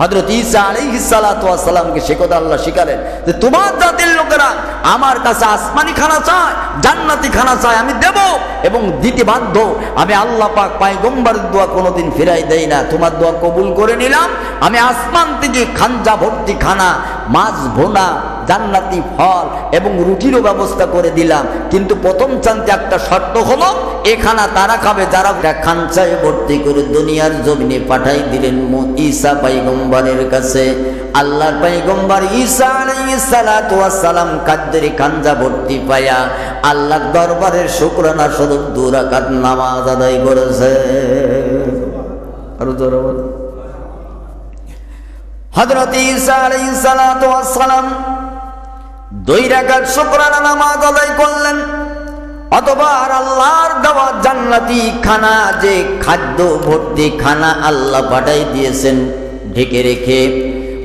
হযরত ঈসা আলাইহিস সালাতু ওয়াস সালামকে সে কথা আল্লাহ শিখালেন যে তোমার জাতির লোকেরা আমার কাছে আসমানি খানা চায়, জান্নাতি খানা চায়, আমি দেব এবং দিতে বাধ্য। আমি আল্লাহ পাক পয়গম্বরের দোয়া কোনোদিন ফিরাই দেই না। তোমার দোয়া কবুল করে নিলাম, আমি আসমান থেকে খাঞ্জা ভর্তি খানা, মাছ ভোনা, জান্নাতি ফল এবং রুটিরও ব্যবস্থা করে দিলাম। কিন্তু প্রথম চান্তে একটা শর্ত হলো, এ খানা তারা খাবে যারা খাঞ্চায় ভর্তি করে দুনিয়ার জমিনে পাঠাই দিলেন ঈসা পয়গম্বরের কাছে। আল্লাহর পয়গম্বর ঈসা আলাইহিস সালাতু ওয়াস সালাম খাদ্যের খাঞ্জা ভর্তি পায়া আল্লাহর দরবারের শুকরানা স্বরূপ 2 রাকাত নামাজ আদায় করেছে। আরো জোরে বল। হযরত ঈসা আলাইহিস সালাতু ওয়াস সালাম 2 রাকাত শুকরানা নামাজ আদায় করলেন। অথবা আল্লাহর দেওয়া জান্নাতি খানা, যে খাদ্য ভর্তি খানা আল্লাহ পাঠাই দিয়েছেন ঢেকে রেখে,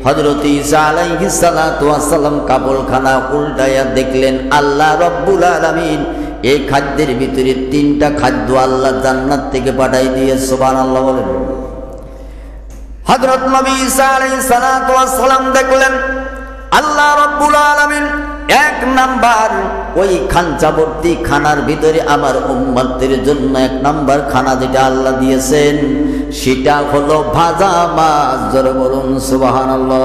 হযরত ঈসা আলাইহিস সালাতু ওয়াস সালাম কাবুলখানা উল্টায়া দেখলেন আল্লাহ রাব্বুল আলামিন এই খাদ্যের ভিতরে 3টা খাদ্য আল্লাহ জান্নাত থেকে পাঠাই দিয়ে। সুবহানাল্লাহ বলেন। হযরত নবী ঈসা আলাইহিস সালাতু ওয়াস সালাম দেখলেন আল্লাহ রাব্বুল আলামিন 1 নাম্বার ওই খাঞ্চাবর্তী খানার ভিতরে আমার উম্মতের জন্য 1 নাম্বার খানা যেটা আল্লাহ দিয়েছেন সেটা হলো ভাজা মাছ। জোরে বলুন সুবহানাল্লাহ।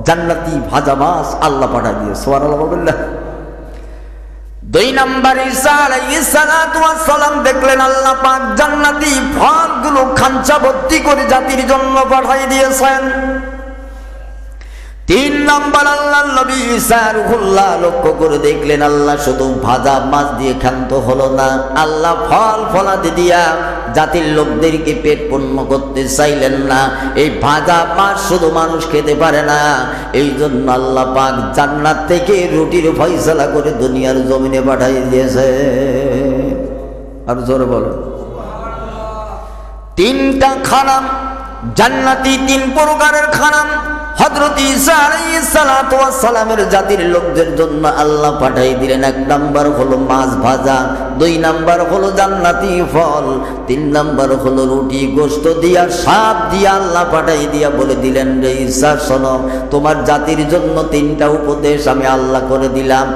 জান্নাতি ভাজা মাছ আল্লাহ পাঠিয়ে দিয়ে। সুবহানাল্লাহ বলবেন না? 2 নাম্বার ঈসা আলাইহিস সালাতু ওয়াস সালাম দেখলেন আল্লাহ পাক জান্নাতি ফলগুলো খাঞ্চাবর্তী করে জাতির জন্য পাঠিয়ে দিয়েছেন। 3 নাম্বার আল্লাহর নবী ঈসা রূহুল্লাহ লক্ষ্য করে দেখলেন আল্লাহ শুধু ভাজা মাছ দিয়ে ক্ষান্ত হলো না, আল্লাহ ফল ফলাদি দিয়া জাতির লোকদেরকে পেট পূর্ণ করতে চাইলেন না। এই ভাজা মাছ শুধু মানুষ খেতে পারে না, এই জন্য আল্লাহ পাক জান্নাত থেকে রুটির ফয়সালা করে দুনিয়ার জমিনে পাঠিয়ে দিয়েছে। আর জোরে বলো। 3টা খানা জান্নাতি, 3 প্রকারের খানা হযরত ঈসা আলাইহিস সালাতু ওয়াস সালামের জাতির লোকদের জন্য আল্লাহ পাঠিয়ে দিলেন। 1 নাম্বার হলো মাছ ভাজা, 2 নাম্বার হলো জান্নাতি ফল, 3 নাম্বার হলো রুটি গোশত দিয়া শাক দিয়া আল্লাহ পাঠিয়ে দিয়া বলে দিলেন রে ঈসা শোনো, তোমার জাতির জন্য 3টা উপদেশ আমি আল্লাহ করে দিলাম।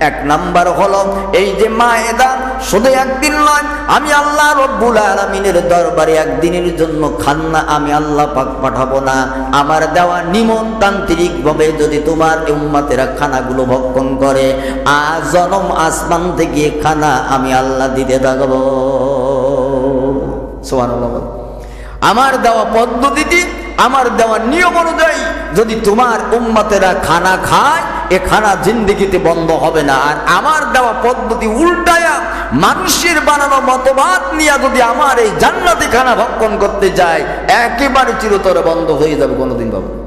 1 নাম্বার হলো এই যে মায়েদা, শুধু একদিন নয়, আমি আল্লাহ রব্বুল আলামিনের দরবারে একদিনের জন্য খান্না আমি আল্লাহ পাক পাঠাবো না। আমার দেওয়া নিমন্ত্রান্তিরিক ভাবে যদি তোমার উম্মতেরা খানাগুলো ভক্ষণ করে, আজনম আসমান থেকে খানা আমি আল্লাহ দিতে থাকবো। সুবহানাল্লাহ। আমার দেওয়া পদ্ধতিতে, আমার দেওয়া নিয়ম অনুযায়ী যদি তোমার উম্মতেরা খানা খায়, এ খানা জিন্দেগিতে বন্ধ হবে না। আর আমার দেওয়া পদ্ধতি উল্টায়া মানুষের বানানো মতবাদ নিয়ে যদি আমার এই জান্নাতি খানা ভক্ষণ করতে যায়, একেবারে চিরতরে বন্ধ হয়ে যাবে, কোনোদিন পাবো না।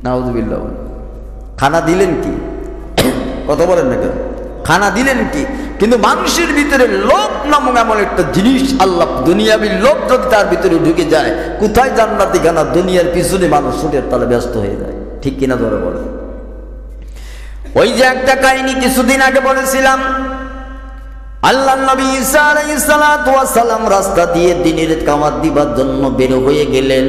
নাউযুবিল্লাহ। খানা দিলেন কি? কথা বলেন না কেন? খানা দিলেন কি? কিন্তু মানুষের ভিতরে লোভ নামক এমন একটা জিনিস, আল্লাহ দুনিয়াবি লোভ যদি তার ভিতরে ঢুকে যায়, কোথায় জান্নাতি খানা? দুনিয়ার পিছনে মানুষ ছুটের তালে ব্যস্ত হয়ে যায়। ঠিক কিনা ধরে বলে? ওই যে একটা কাহিনী কিছুদিন আগে বলেছিলাম, আল্লাহর নবী ঈসা আলাইহিস সালাতু ওয়াস সালাম রাস্তা দিয়ে দিনের কামাত দিবার জন্য বের হয়ে গেলেন।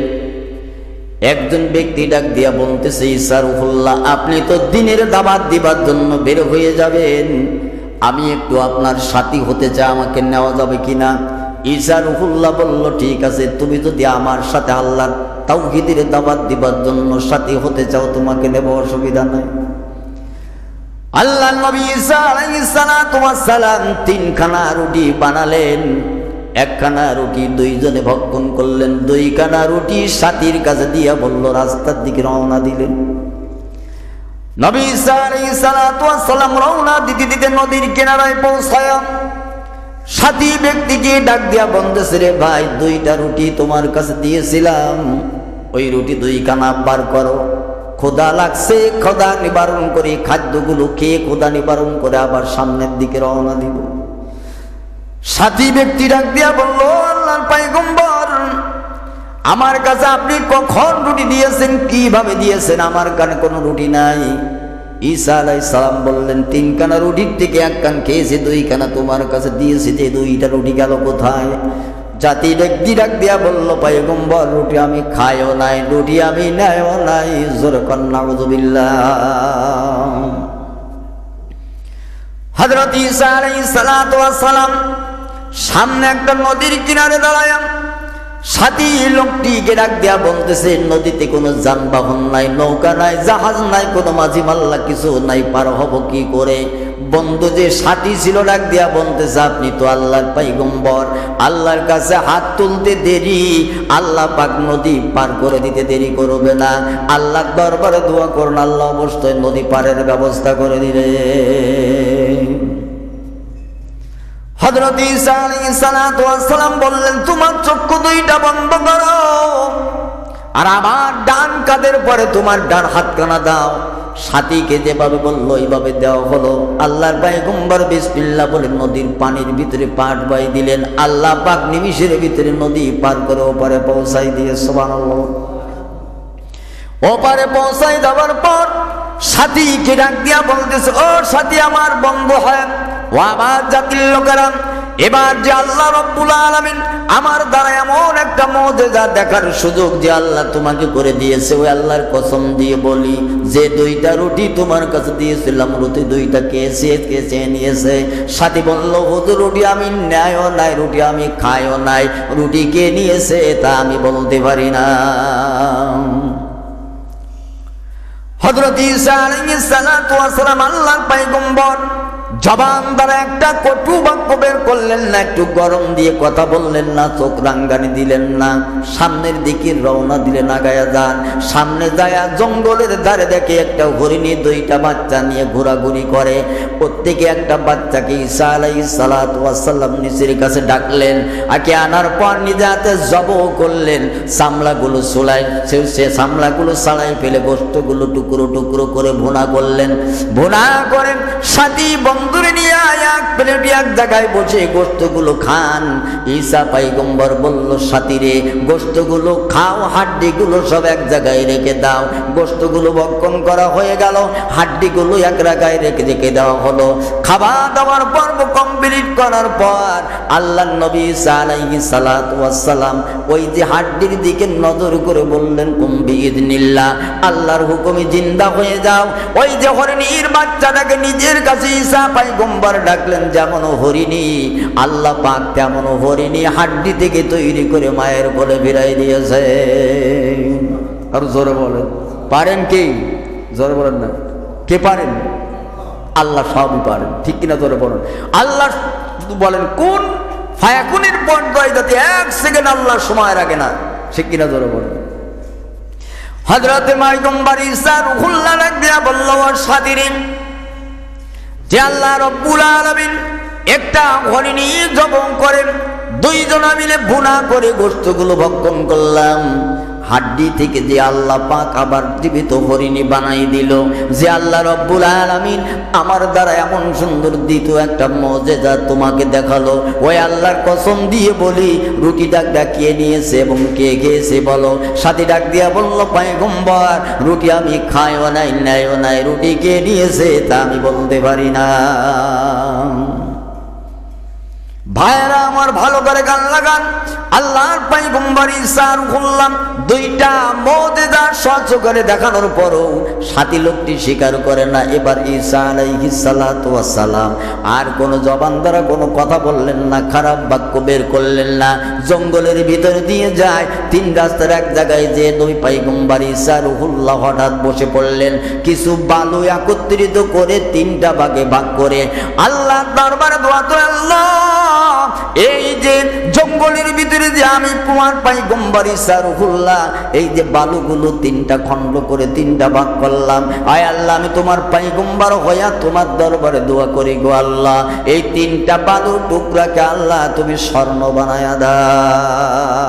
একজন ব্যক্তি ডাক দিয়া বলতেছে, ঈসা রূহুল্লাহ, আপনি তো দিনের দাওয়াত দিবার জন্য বের হয়ে যাবেন, আমি একটু আপনার সাথী হতে চাই, আমাকে নেওয়া যাবে কিনা? ঈসা রূহুল্লাহ বলল, ঠিক আছে, তুমি যদি আমার সাথে আল্লাহর তাওহীদের দাওয়াত দিবার জন্য সাথী হতে চাও, তোমাকে নেব, অসুবিধা নাই। আল্লাহর নবী ঈসা আলাইহিস সালাতু ওয়াস সালাম 3 খানা রুটি বানালেন। 1 খানা রুটি 2 জনে ভক্ষণ করলেন, 2 খানা রুটি সাথীর কাছে দিয়া বলল, রাস্তার দিকে রওনা দিলেন। নবী ঈসা আলাইহিস সালাতু ওয়াস সালাম রওনা দিতে দিতে নদীর কিনারায় পৌঁছায়া সাথী ব্যক্তিকে ডাক দিয়া বলতেছে, রে ভাই, 2টা রুটি তোমার কাছে দিয়েছিলাম, ওই রুটি 2 খানা বার করো, ক্ষুধা লাগছে, ক্ষুধা নিবারণ করে খাদ্যগুলো খেয়ে ক্ষুধা নিবারণ করে আবার সামনের দিকে রওনা দিব। সাথী ব্যক্তি ডাক দিয়া বলল, আল্লাহর পয়গম্বর, আমার কাছে আপনি কখন রুটি দিয়েছেন, কিভাবে দিয়েছেন? আমার কানে কোনো রুটি নাই। ঈসা আলাইহিস সালাম বললেন, 3 খানা রুটির থেকে 1 খান খেয়েছি, 2 খানা তোমার কাছে দিয়েছি, যে 2টা রুটি গেল কোথায়? জাতি ব্যক্তি ডাক দিয়া বলল, পয়গম্বর রুটি আমি খাইও নাই, রুটি আমি নেয়ও নাই। জোরে কর নাউযুবিল্লাহ। হযরত ঈসা আলাইহিস সালাতু ওয়াস সালাম সামনে একটা নদীর কিনারে দাঁড়ায়া সাথী লোকটিকে ডাক দিয়া বলতেছে, নদীতে কোনো যানবাহন নাই, নৌকা নাই, জাহাজ নাই, কোনো মাঝি মাল্লা কিছু নাই, পার হব কি করে? বন্ধু যে সাথী ছিল ডাক দিয়া বলতেছে, আপনি তো আল্লাহর পয়গম্বর, আল্লাহর কাছে হাত তুলতে দেরি, আল্লাহ পাক নদী পার করে দিতে দেরি করবে না। আল্লাহর দরবারে দোয়া করুন, আল্লাহ অবশ্যই নদী পারের ব্যবস্থা করে দিবে। হযরত ঈসা আলাইহিস সালাতু ওয়াস সালাম বললেন, তোমার চক্ষু দুইটা বন্ধ করো আর আমার ডান কাঁধের পরে তোমার ডান হাতখানা দাও। সাথীকে যেভাবে বললো এইভাবে দেওয়া হলো। আল্লাহর পয়গম্বর বিসমিল্লাহ বলে নদীর পানির ভিতরে পাট বাই দিলেন। আল্লাহ পাক নিমিষের ভিতরে নদী পার করে ওপারে পৌঁছাই দিয়ে, সুবহানাল্লাহ। ওপারে পৌঁছাই যাওয়ার পর সাথীকে ডাক দিয়া বলতেছে, ও সাথী আমার বন্ধু হয়, ও আমার জাতির লোকেরা, এবার যে আল্লাহ রব্বুল আলামিন আমার দ্বারা এমন একটা মুজিজা দেখার সুযোগ যে আল্লাহ তোমাকে করে দিয়েছে, ওই আল্লাহর কসম দিয়ে বলি, যে দুইটা রুটি তোমার কাছে দিয়েছিলাম, রুটি দুইটা কে নিয়েছে? সাথী বলল, হুজুর রুটি আমি নেয়ও নাই, রুটি আমি খাইও নাই, রুটি কে নিয়েছে তা আমি বলতে পারি না। হযরত ঈসা আলাইহিস সালাতু ওয়াস সালাম আল্লাহর পয়গম্বর জবান দ্বারা একটা কটু বাক্য বের করলেন না, একটু গরম দিয়ে কথা বললেন না, চোখ রাঙ্গানি দিলেন না, সামনের দিকে রওনা দিলেন, আগায়া যান। সামনে যায়া জঙ্গলের ধারে দেখে একটা হরিণী দুইটা বাচ্চা নিয়ে ঘোরাঘুরি করে। প্রত্যেকে একটা বাচ্চাকে ঈসা আলাইহিস সালাতু ওয়াস সালাম নিচের কাছে ডাকলেন, আকে আনার পর নিজে হাতে জবাই করলেন। চামড়াগুলো চুলায় সে চামড়াগুলো ছাড়াই ফেলে গোশতগুলো টুকরো টুকরো করে ভুনা করলেন। ভুনা করে সাথী বন্ধুরে নিয়ে এক প্লেটে এক জায়গায় বসে গোশতগুলো খান। ঈসা পয়গম্বর বলল, সাথীরে গোশতগুলো খাও, হাড্ডিগুলো সব এক জায়গায় রেখে দাও। গোশতগুলো ভক্ষণ করা হয়ে গেল, হাড্ডিগুলো এক জায়গায় রেখে দেওয়া হলো। খাওয়া দাওয়ার পর্ব কমপ্লিট করার পর আল্লাহর নবী ঈসা আলাইহিস সালাতু ওয়াস সালাম ওই যে হাড্ডির দিকে নজর করে বললেন, কুম বিইذনিল্লাহ, আল্লাহর হুকুমে জিন্দা হয়ে যাও। ওই যে হরিণীর বাচ্চাটাকে নিজের কাছে ঈসা পয়গম্বর ডাকলেন, যেমন হরিণী আল্লাহ পাক তেমন হরিণী হাড্ডি থেকে তৈরি করে মায়ের কোলে ফিরাই দিয়েছে। আর জোরে বলেন, পারেন কি? জোরে বলেন না, কে পারেন? আল্লাহ সবই পারেন, ঠিক কিনা? জোরে বলেন। আল্লাহ শুধু বলেন কোন ফায়াকুনের পর্যায়ে, যাতে এক সেকেন্ড আল্লাহ সময় রাখে না, ঠিক কিনা? জোরে বলেন। হযরত পয়গম্বর ঈসা রূহুল্লাহ ডাক দিয়া বলল, ও সাথীরে, যে আল্লাহ রব্বুল আলামিন একটা হরিণী জবাই করেন, দুইজনা মিলে ভুনা করে গোশতগুলো ভক্ষণ করলাম। হাড্ডি থেকে যে আল্লাহ পাক আবার জীবিত হরিণী বানাই দিল, যে আল্লাহ রব্বুল আলামিন আমার দ্বারা এমন সুন্দর দ্বিতীয় একটা মুজিজা তোমাকে দেখালো, ওই আল্লাহর কসম দিয়ে বলি, রুটিটা ডাকিয়ে নিয়েছে এবং কে খেয়েছে বলো? সাথী ডাক দিয়া বলল, পয়গম্বর রুটি আমি খাইও নাই, নেয়ও নাই, রুটি কে নিয়েছে তা আমি বলতে পারি না। ভাইরা আমার, ভালো করে গান লাগান। আল্লাহর পয়গম্বর ঈসা রূহুল্লাহ দুইটা মুজিজা সহ্য করে দেখানোর পরও সাথী লোকটি স্বীকার করে না। এবার ঈসা আলাইহিস সালাতু ওয়াস সালাম আর কোনো জবান দ্বারা কোনো কথা বললেন না, খারাপ বাক্য বের করলেন না। জঙ্গলের ভিতর দিয়ে যায়, তিন রাস্তার এক জায়গায় যে দুই পয়গম্বর ঈসা রূহুল্লাহ হঠাৎ বসে পড়লেন। কিছু বালু একত্রিত করে তিনটা ভাগে ভাগ করে আল্লাহর দরবারে দোয়া করে, আল্লাহ এই যে জঙ্গলের ভিতরে যে আমি তোমার পয়গম্বর ঈসা রূহুল্লাহ এই যে বালুগুলো তিনটা খণ্ড করে তিনটা ভাগ করলাম, আয় আল্লাহ আমি তোমার পয়গম্বর হইয়া তোমার দরবারে দোয়া করি গো আল্লাহ, এই তিনটা বালুর টুকরাকে আল্লাহ তুমি স্বর্ণ বানায়া দাও।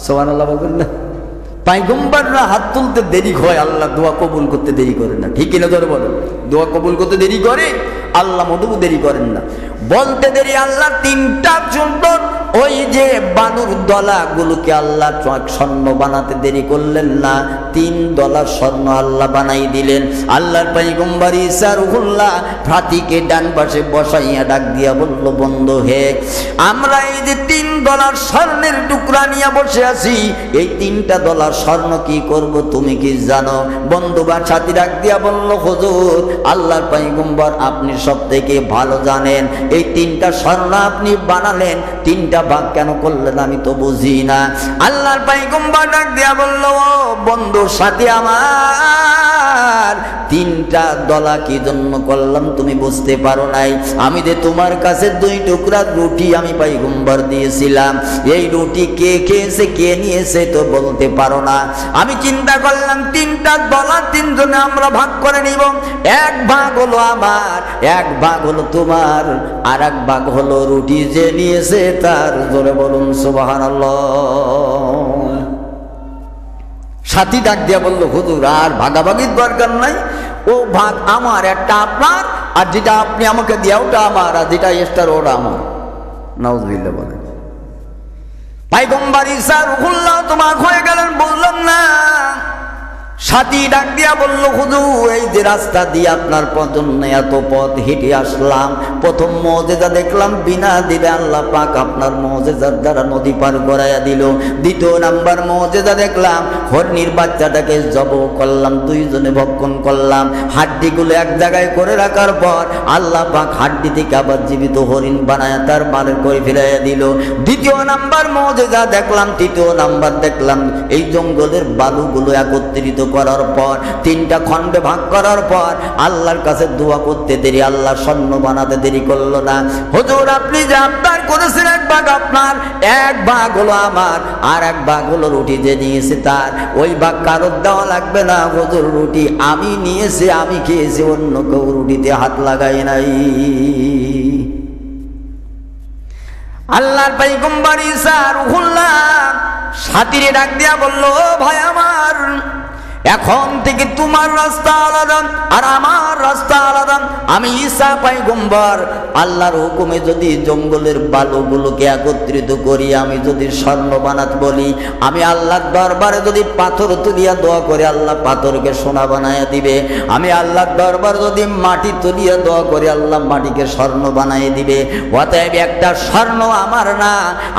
সুবহানাল্লাহ বলবেন না? পয়গম্বররা হাত তুলতে দেরি হয়, আল্লাহ দোয়া কবুল করতে দেরি করেন না, ঠিক কিনা? ধরে বলেন, দোয়া কবুল করতে দেরি করে, আল্লাহ মোটেও দেরি করেন না। বলতে দেরি, আল্লাহ তিনটা সুন্দর ওই যে বালুর দলাগুলোকে আল্লাহ স্বর্ণ বানাতে দেরি করলেন না, 3 দলা স্বর্ণ আল্লাহ বানাই দিলেন। আল্লাহর পয়গম্বর ঈসা রূহুল্লাহ ফাতিকে ডান পাশে বসাইয়া ডাক দিয়া বলল, বন্ধু হে, আমরা এই যে 3 ডলার স্বর্ণের টুকরা নিয়ে বসে আছি, এই 3টা ডলার স্বর্ণ কি করব তুমি কি জানো? বন্ধু বা সাথী ডাক দিয়া বলল, হুজুর আল্লাহর পয়গম্বর আপনি সব থেকে ভালো জানেন, এই 3টা স্বর্ণ আপনি বানালেন, 3টা ভাগ কেন করলেন আমি তো বুঝি না। আল্লাহর পয়গম্বর ডাক দিয়া বলল, ও বন্ধু সাথী আমার, 3টা ডলা কি জন্য করলাম তুমি বুঝতে পারো নাই? আমি যে তোমার কাছে 2 টুকরা রুটি আমি পয়গম্বর দিয়েছিলাম, এই রুটি কে খেয়েছে কে নিয়েছে তো বলতে পারো না। আমি চিন্তা করলাম 3টা ডলা 3 জনে আমরা ভাগ করে নিব, 1 ভাগ হলো আমার, 1 ভাগ হলো তোমার, আর 1 ভাগ হলো রুটি যে নিয়েছে তার। জোরে বলুন সুবহানাল্লাহ। সাথী ডাক দিয়া বলল, হুজুর আর ভাগাভাগির দরকার নাই, ও ভাগ আমার, একটা আপনার, আর যেটা আপনি আমাকে দিয়া ওটা আমার, আর যেটা এক্সট্রা ওটা আমার। নাউজুবিল্লাহ বলেন। পয়গম্বর ঈসা রূহুল্লাহ তোমার হয়ে গেলেন বললাম না। সাথী ডাক দিয়া বলল, হুজুর এই যে রাস্তা দিয়ে আপনার জন্য এত পথ হেঁটে আসলাম, প্রথম মুজিজা দেখলাম বিনা দিলে আল্লাহ পাক আপনার মুজিজার দ্বারা নদী পার করাইয়া দিল। 2 নাম্বার মুজিজা দেখলাম হরিণীর বাচ্চাটাকে জবাই করলাম, 2 জনে ভক্ষণ করলাম, হাড্ডিগুলো এক জায়গায় করে রাখার পর আল্লাহ পাক হাড্ডি থেকে আবার জীবিত হরিণ বানায় তার বালের করে ফিরাইয়া দিল। 2 নাম্বার মুজিজা দেখলাম, 3 নাম্বার দেখলাম এই জঙ্গলের বালুগুলো একত্রিত করার পর 3টা খণ্ডে ভাগ করার পর আল্লাহর কাছে দোয়া করতে দেরি, আল্লাহ স্বর্ণ বানাতে দেরি করলো না। হুজুর আপনি যে আবদার করেছেন 1 ভাগ আপনার, 1 ভাগ হলো আমার, আর 1 ভাগ হলো রুটি যে নিয়েছে তার, ওই ভাগ কারোর দেওয়া লাগবে না। হুজুর রুটি আমি নিয়েছি, আমি খেয়েছি, অন্য কেউ রুটিতে হাত লাগাই নাই। আল্লাহর পয়গম্বর ঈসা রূহুল্লাহ সাথীরে ডাক দিয়া বলল, ভাই আমার, এখন থেকে তোমার রাস্তা আলাদা আর আমার রাস্তা আলাদা। আমি ঈসা পয়গম্বর আল্লাহর হুকুমে যদি জঙ্গলের বালুগুলোকে একত্রিত করি, আমি যদি স্বর্ণ বানাতে বলি, আমি আল্লাহর দরবারে যদি পাথর তুলিয়া দোয়া করে আল্লাহ পাথরকে সোনা বানাইয়া দিবে। আমি আল্লাহর দরবার যদি মাটি তুলিয়া দোয়া করে আল্লাহ মাটিকে স্বর্ণ বানাইয়া দিবে। অতএব একটা স্বর্ণ আমার না,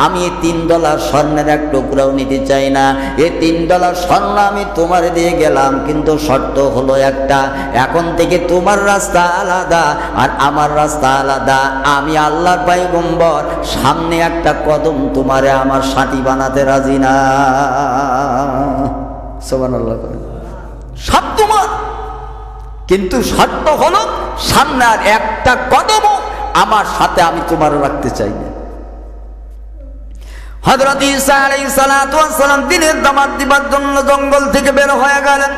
আমি 3 ডলার স্বর্ণের 1 টুকরাও নিতে চাই না। এই 3 ডলার স্বর্ণ আমি তোমার দিয়ে গেলাম, কিন্তু শর্ত হলো একটা, এখন থেকে তোমার রাস্তা আলাদা আর আমার রাস্তা আলাদা। আমি আল্লাহর পয়গম্বর সামনে একটা কদম তোমারে আমার সাথী বানাতে রাজি না। সুবহানাল্লাহ। সব তোমার, কিন্তু শর্ত হলো সামনে আর একটা কদম আমার সাথে আমি তোমার রাখতে চাই না। হযরত ঈসা আলাইহিস সালাতু ওয়াস সালাম দিনের দাওয়াত দিবার জন্য জঙ্গল থেকে বের হয়ে গেলেন।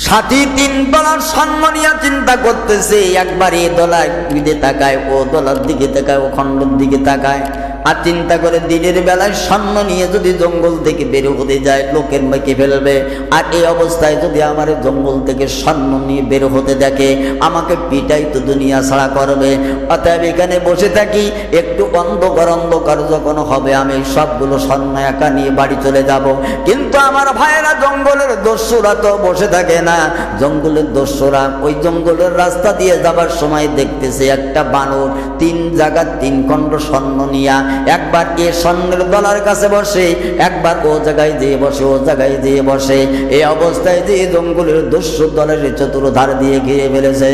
সাথী 3 ডলার স্বর্ণ নিয়ে চিন্তা করতেছে, একবার এই ডলার দিকে তাকায়, ও ডলার দিকে তাকায়, ও খণ্ডের দিকে তাকায়, আর চিন্তা করে দিনের বেলায় স্বর্ণ নিয়ে যদি জঙ্গল থেকে বের হতে যায় লোকের মেকে ফেলবে, আর এই অবস্থায় যদি আমার জঙ্গল থেকে স্বর্ণ নিয়ে বের হতে দেখে আমাকে পিটাই তো দুনিয়া ছাড়া করবে। অতএব এখানে বসে থাকি, একটু অন্ধকার অন্ধকার যখন হবে আমি সবগুলো স্বর্ণ একা নিয়ে বাড়ি চলে যাব। কিন্তু আমার ভাইয়েরা জঙ্গলের দস্যুরা তো বসে থাকে না। জঙ্গলের দস্যুরা ওই জঙ্গলের রাস্তা দিয়ে যাবার সময় দেখতেছে একটা বানর 3 জায়গা 3 খণ্ড স্বর্ণ নিয়া একবার এ স্বর্ণের ডলার কাছে বসে, একবার ও জায়গায় যেয়ে বসে, ও জায়গায় যেয়ে বসে। এই অবস্থায় যে জঙ্গলের দস্যু দলের চতুর্ধার দিয়ে ঘিরে ফেলেছে।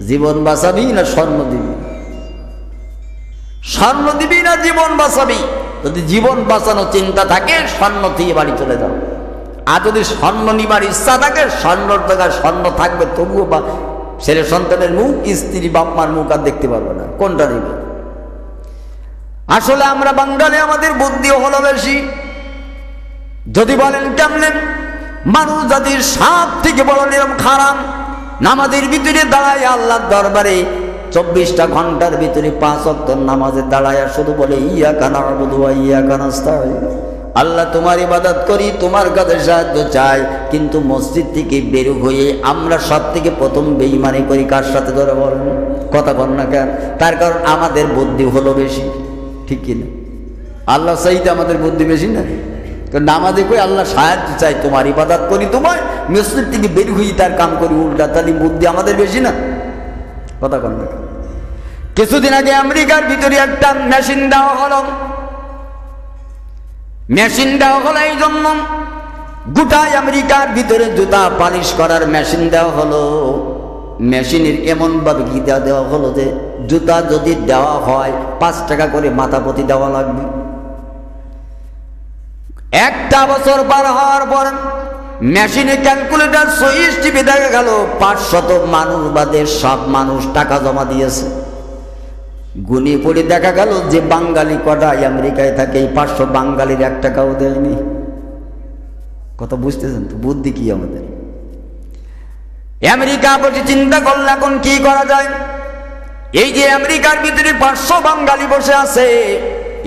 জীবন বাঁচাবি না স্বর্ণ দিবি? স্বর্ণ দিবি না জীবন বাঁচাবি? যদি জীবন বাঁচানোর চিন্তা থাকে স্বর্ণ দিয়ে বাড়ি চলে যাও। আর যদি স্বর্ণ নিবার ইচ্ছা থাকে স্বর্ণর জায়গায় স্বর্ণ থাকবে, তবুও বা ছেলে সন্তানের মুখ, স্ত্রী বাপ মার মুখ আর দেখতে পারবে না। কোনটা নিবে? আসলে আমরা বাঙালি, আমাদের বুদ্ধি হলো বেশি। যদি বলেন কেমনে, মানুষ জাতির সব থেকে বড় নিয়ম খারাপ, নামাজের ভিতরে দাঁড়ায় আল্লাহর দরবারে 24টা ঘন্টার ভিতরে 5 ওয়াক্ত নামাজে দাঁড়ায় শুধু বলে ইয়াকা না'বুদু ওয়া ইয়াকা নাস্তাঈন, আল্লাহ তোমার ইবাদত করি, তোমার কাছে সাহায্য চাই। কিন্তু মসজিদ থেকে বের হয়ে আমরা সব থেকে প্রথম বেঈমানি করি কার সাথে? ধরে বলেন, কথা বল না কেন? তার কারণ আমাদের বুদ্ধি হলো বেশি, ঠিক কিনা? আল্লাহ চাইতে আমাদের বুদ্ধি বেশি না? কারণ নামাজে কই আল্লাহ সাহায্য চাই, তোমার ইবাদত করি, তোমার মসজিদ থেকে বের হই তার কাম করি উল্টা, তাহলে বুদ্ধি আমাদের বেশি না? কথা বল না। কিছুদিন আগে আমেরিকার ভিতরে একটা মেশিন দেওয়া হলো। মেশিন দেওয়া হলো এই জন্য, গোটায় আমেরিকার ভিতরে জুতা পালিশ করার মেশিন দেওয়া হলো। মেশিনের এমনভাবে কি দেওয়া হলো যে জুতা যদি দেওয়া হয় 5 টাকা করে মাথা প্রতি দেওয়া লাগবে। একটা বছর পার হওয়ার পর মেশিনে ক্যালকুলেটর সুইচ টিপে দেখা গেল 500 মানুষ বাদে সব মানুষ টাকা জমা দিয়েছে। গুনি পড়ে দেখা গেল যে বাঙালি কটা আমেরিকায় থাকে, এই 500 বাঙালির 1 টাকাও দেয়নি। কথা বুঝতেছেন তো? বুদ্ধি কি আমাদের? আমেরিকা বসে চিন্তা করলে এখন কি করা যায়। এই যে আমেরিকার ভিতরে 500 বাঙালি বসে আছে,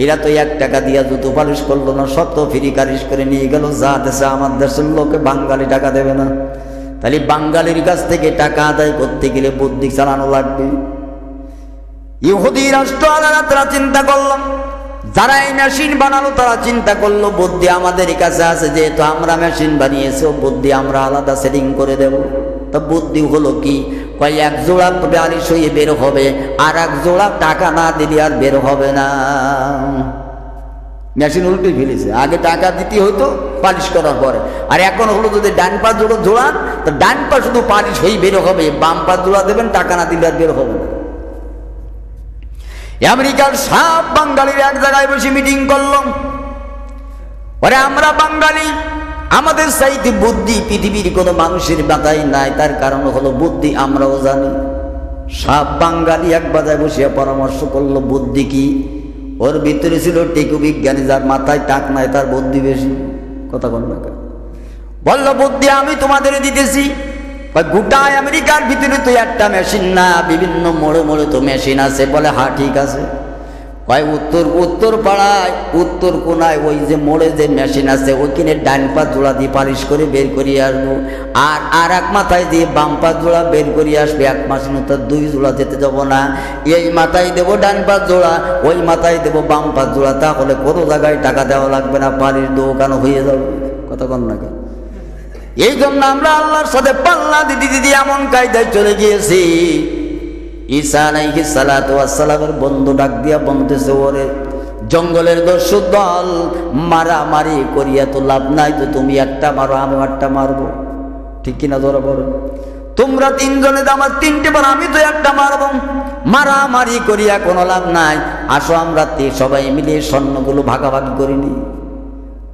এরা তো 1 টাকা দিয়া জুতো পালিশ করলো না, শত ফ্রি কারিশ করে নিয়ে গেল। যা দেশে আমার দেশের লোকে বাঙালি টাকা দেবে না, তাহলে বাঙালির কাছ থেকে টাকা আদায় করতে গেলে বুদ্ধি চালানো লাগবে। ইহুদি রাষ্ট্র আলাদা তারা চিন্তা করলাম, যারা এই মেশিন বানালো তারা চিন্তা করলো বুদ্ধি আমাদের কাছে আছে, যেহেতু আমরা মেশিন বানিয়েছি, বুদ্ধি আমরা আলাদা সেটিং করে দেব। তা বুদ্ধি হলো কি, কয় 1 জোড়া পালিশ হয়ে বের হবে, আর 1 জোড়া টাকা না দিলে আর বের হবে না। মেশিন উল্টে ফেলেছে, আগে টাকা দিতে হতো পালিশ করার পরে, আর এখন হলো যদি ডান পা জোড়া জোড়ান তো ডান পা শুধু পালিশ হয়ে বের হবে, বাম পা জোড়া দেবেন, টাকা না দিলে আর বের হবে না। আমেরিকার সব বাঙালির এক জায়গায় বসে মিটিং করলাম, ওরে আমরা বাঙালি, আমাদের চাইতে বুদ্ধি পৃথিবীর কোনো মানুষের মাথায় নাই। তার কারণ হলো বুদ্ধি আমরাও জানি। সব বাঙালি এক বাজায় বসিয়া পরামর্শ করলো বুদ্ধি কি। ওর ভিতরে ছিল টেকু বিজ্ঞানী, যার মাথায় টাক নাই তার বুদ্ধি বেশি। কথা বল না, বললো বুদ্ধি আমি তোমাদের দিতেছি। গোটা আমেরিকার ভিতরে তো একটা মেশিন না, বিভিন্ন মোড়ে মোড়ে তো মেশিন আছে। বলে হ্যাঁ ঠিক আছে। কয় উত্তর পাড়ায় উত্তর কোনায় ওই যে মোড়ে যে মেশিন আছে, ওইখানে ডান পা জোড়া দিয়ে পালিশ করে বের করিয়ে আসবো, আর এক মাথায় দিয়ে বাম পা জোড়া বের করিয়ে আসবে। 1 মাসের মতো 2 জোড়া যেতে যাবো না, এই মাথায় দেবো ডান পা জোড়া, ওই মাথায় দেবো বাম পা জোড়া, তাহলে কোনো জায়গায় টাকা দেওয়া লাগবে না, পালিশ দোকান হয়ে যাবে। কথা কন না কেন? এই জন্য আমরা আল্লাহর সাথে পাল্লা দিদি দিদি এমন কায়দায় চলে গিয়েছি। ঈসা আলাইহিস সালাতু ওয়াস সালামের বন্ধু ডাক দিয়া বলতেছে, ওরে জঙ্গলের দস্যু দল, মারামারি করিয়া তো লাভ নাই, তো তুমি একটা মারো আমি একটা মারবো, ঠিক কিনা? ধরো বলো, তোমরা 3 জনে আমার 3টে বার, আমি তো একটা মারবো, মারামারি করিয়া কোনো লাভ নাই। আসো আমরা সবাই মিলে স্বর্ণগুলো ভাগাভাগি করিনি।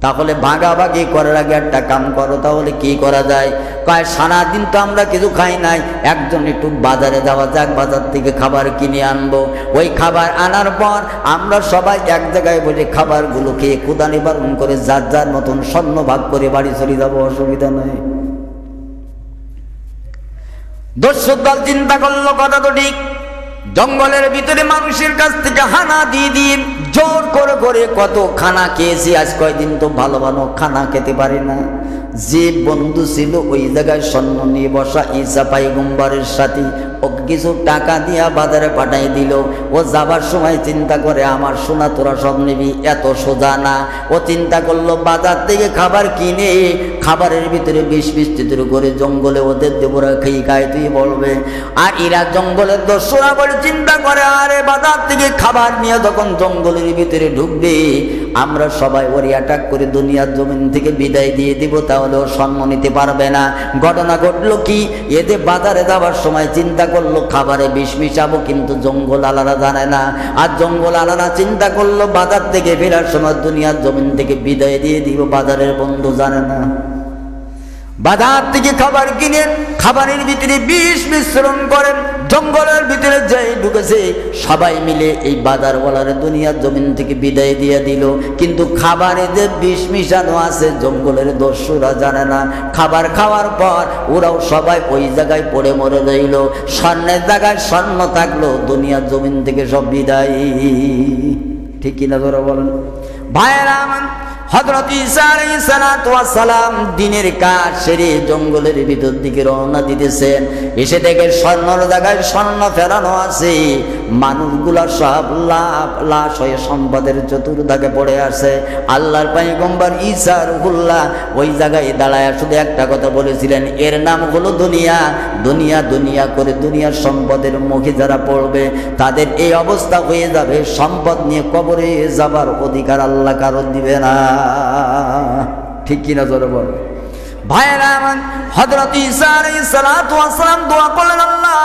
তাহলে ভাগাভাগি করার আগে একটা কাম করো, তাহলে কি করা যায়? কয় সারাদিন তো আমরা কিছু খাই নাই, একজন একটু বাজারে যাওয়া যাক, বাজার থেকে খাবার কিনে আনবো। ওই খাবার আনার পর আমরা সবাই এক জায়গায় বসে খাবারগুলো খেয়ে ক্ষুধা নিবারণ করে যার যার মতন স্বর্ণ ভাগ করে বাড়ি চলে যাবো, অসুবিধা নেই। দস্যু দল চিন্তা করলো কথা তো ঠিক, জঙ্গলের ভিতরে মানুষের কাছ থেকে হানা দিয়ে দিয়ে জোর করে করে কত খানা খেয়েছি, আজ কয়দিন তো ভালো ভালো খানা খেতে পারি না। যে বন্ধু ছিল ওই জায়গায় স্বর্ণ নিয়ে বসা ঈসা পয়গম্বরের সাথে, ওকে কিছু টাকা দিয়া বাজারে পাঠাই দিল। ও যাবার সময় চিন্তা করে আমার সোনা তোরা সব নিবি, এত সোজা না। ও চিন্তা করলো বাজার থেকে খাবার কিনে খাবারের ভিতরে 20-20 করে জঙ্গলে ওদের দেবরা খেয়ে খায়, তুই বলবে। আর এরা জঙ্গলের দস্যুরা বলে চিন্তা করে, আরে বাজার থেকে খাবার নিয়ে যখন জঙ্গলের ভিতরে ঢুকবে, আমরা সবাই ওর অ্যাটাক করে দুনিয়ার জমিন থেকে বিদায় দিয়ে দিব, তাহলে ও স্বর্ণ নিতে পারবে না। ঘটনা ঘটলো কি, এতে বাজারে যাওয়ার সময় চিন্তা করলো খাবারে বিষ মিশাবো, কিন্তু জঙ্গল আলারা জানে না। আর জঙ্গল আলারা চিন্তা করলো বাজার থেকে ফেরার সময় দুনিয়ার জমিন থেকে বিদায় দিয়ে দিব, বাজারের বন্ধু জানে না। বাজার থেকে খাবার কিনে খাবারের ভিতরে বিষ মিশ্রণ করেন, জঙ্গলের ভিতরে যাই ঢুকেছে, সবাই মিলে এই বাজারওয়ালার দুনিয়ার জমিন থেকে বিদায় দিয়ে দিল। কিন্তু খাবারে যে বিষ মিশানো আছে জঙ্গলের দস্যুরা জানে না। খাবার খাওয়ার পর ওরাও সবাই ওই জায়গায় পড়ে মরে রইল। স্বর্ণের জায়গায় স্বর্ণ থাকলো, দুনিয়ার জমিন থেকে সব বিদায়। ঠিক কিনা তোরা বলেন? ভাইয়েরা আমার, হযরত ঈসা আলাইহিস সালাতু ওয়াস সালাম দিনের কাজ সেরে জঙ্গলের ভিতর দিকে রওনা দিতেছেন। এসে দেখে স্বর্ণর জায়গায় স্বর্ণ ফেরানো আছে, মানুষগুলা সব লাশ হয়ে সম্পদের চতুর্দিকে পড়ে আছে। আল্লাহর পয়গম্বর ঈসা রূহুল্লাহ ওই জায়গায় দাঁড়ায় শুধু একটা কথা বলেছিলেন, এর নাম হলো দুনিয়া। দুনিয়া দুনিয়া করে দুনিয়ার সম্পদের মুখে যারা পড়বে তাদের এই অবস্থা হয়ে যাবে, সম্পদ নিয়ে কবরে যাবার অধিকার আল্লাহ কারো দিবে না। ঠিক কিনা জোরে বল ভাইরা আমার। হযরত ঈসা আলাইহিস সালাতু ওয়াস সালাম দোয়া করলেন, আল্লাহ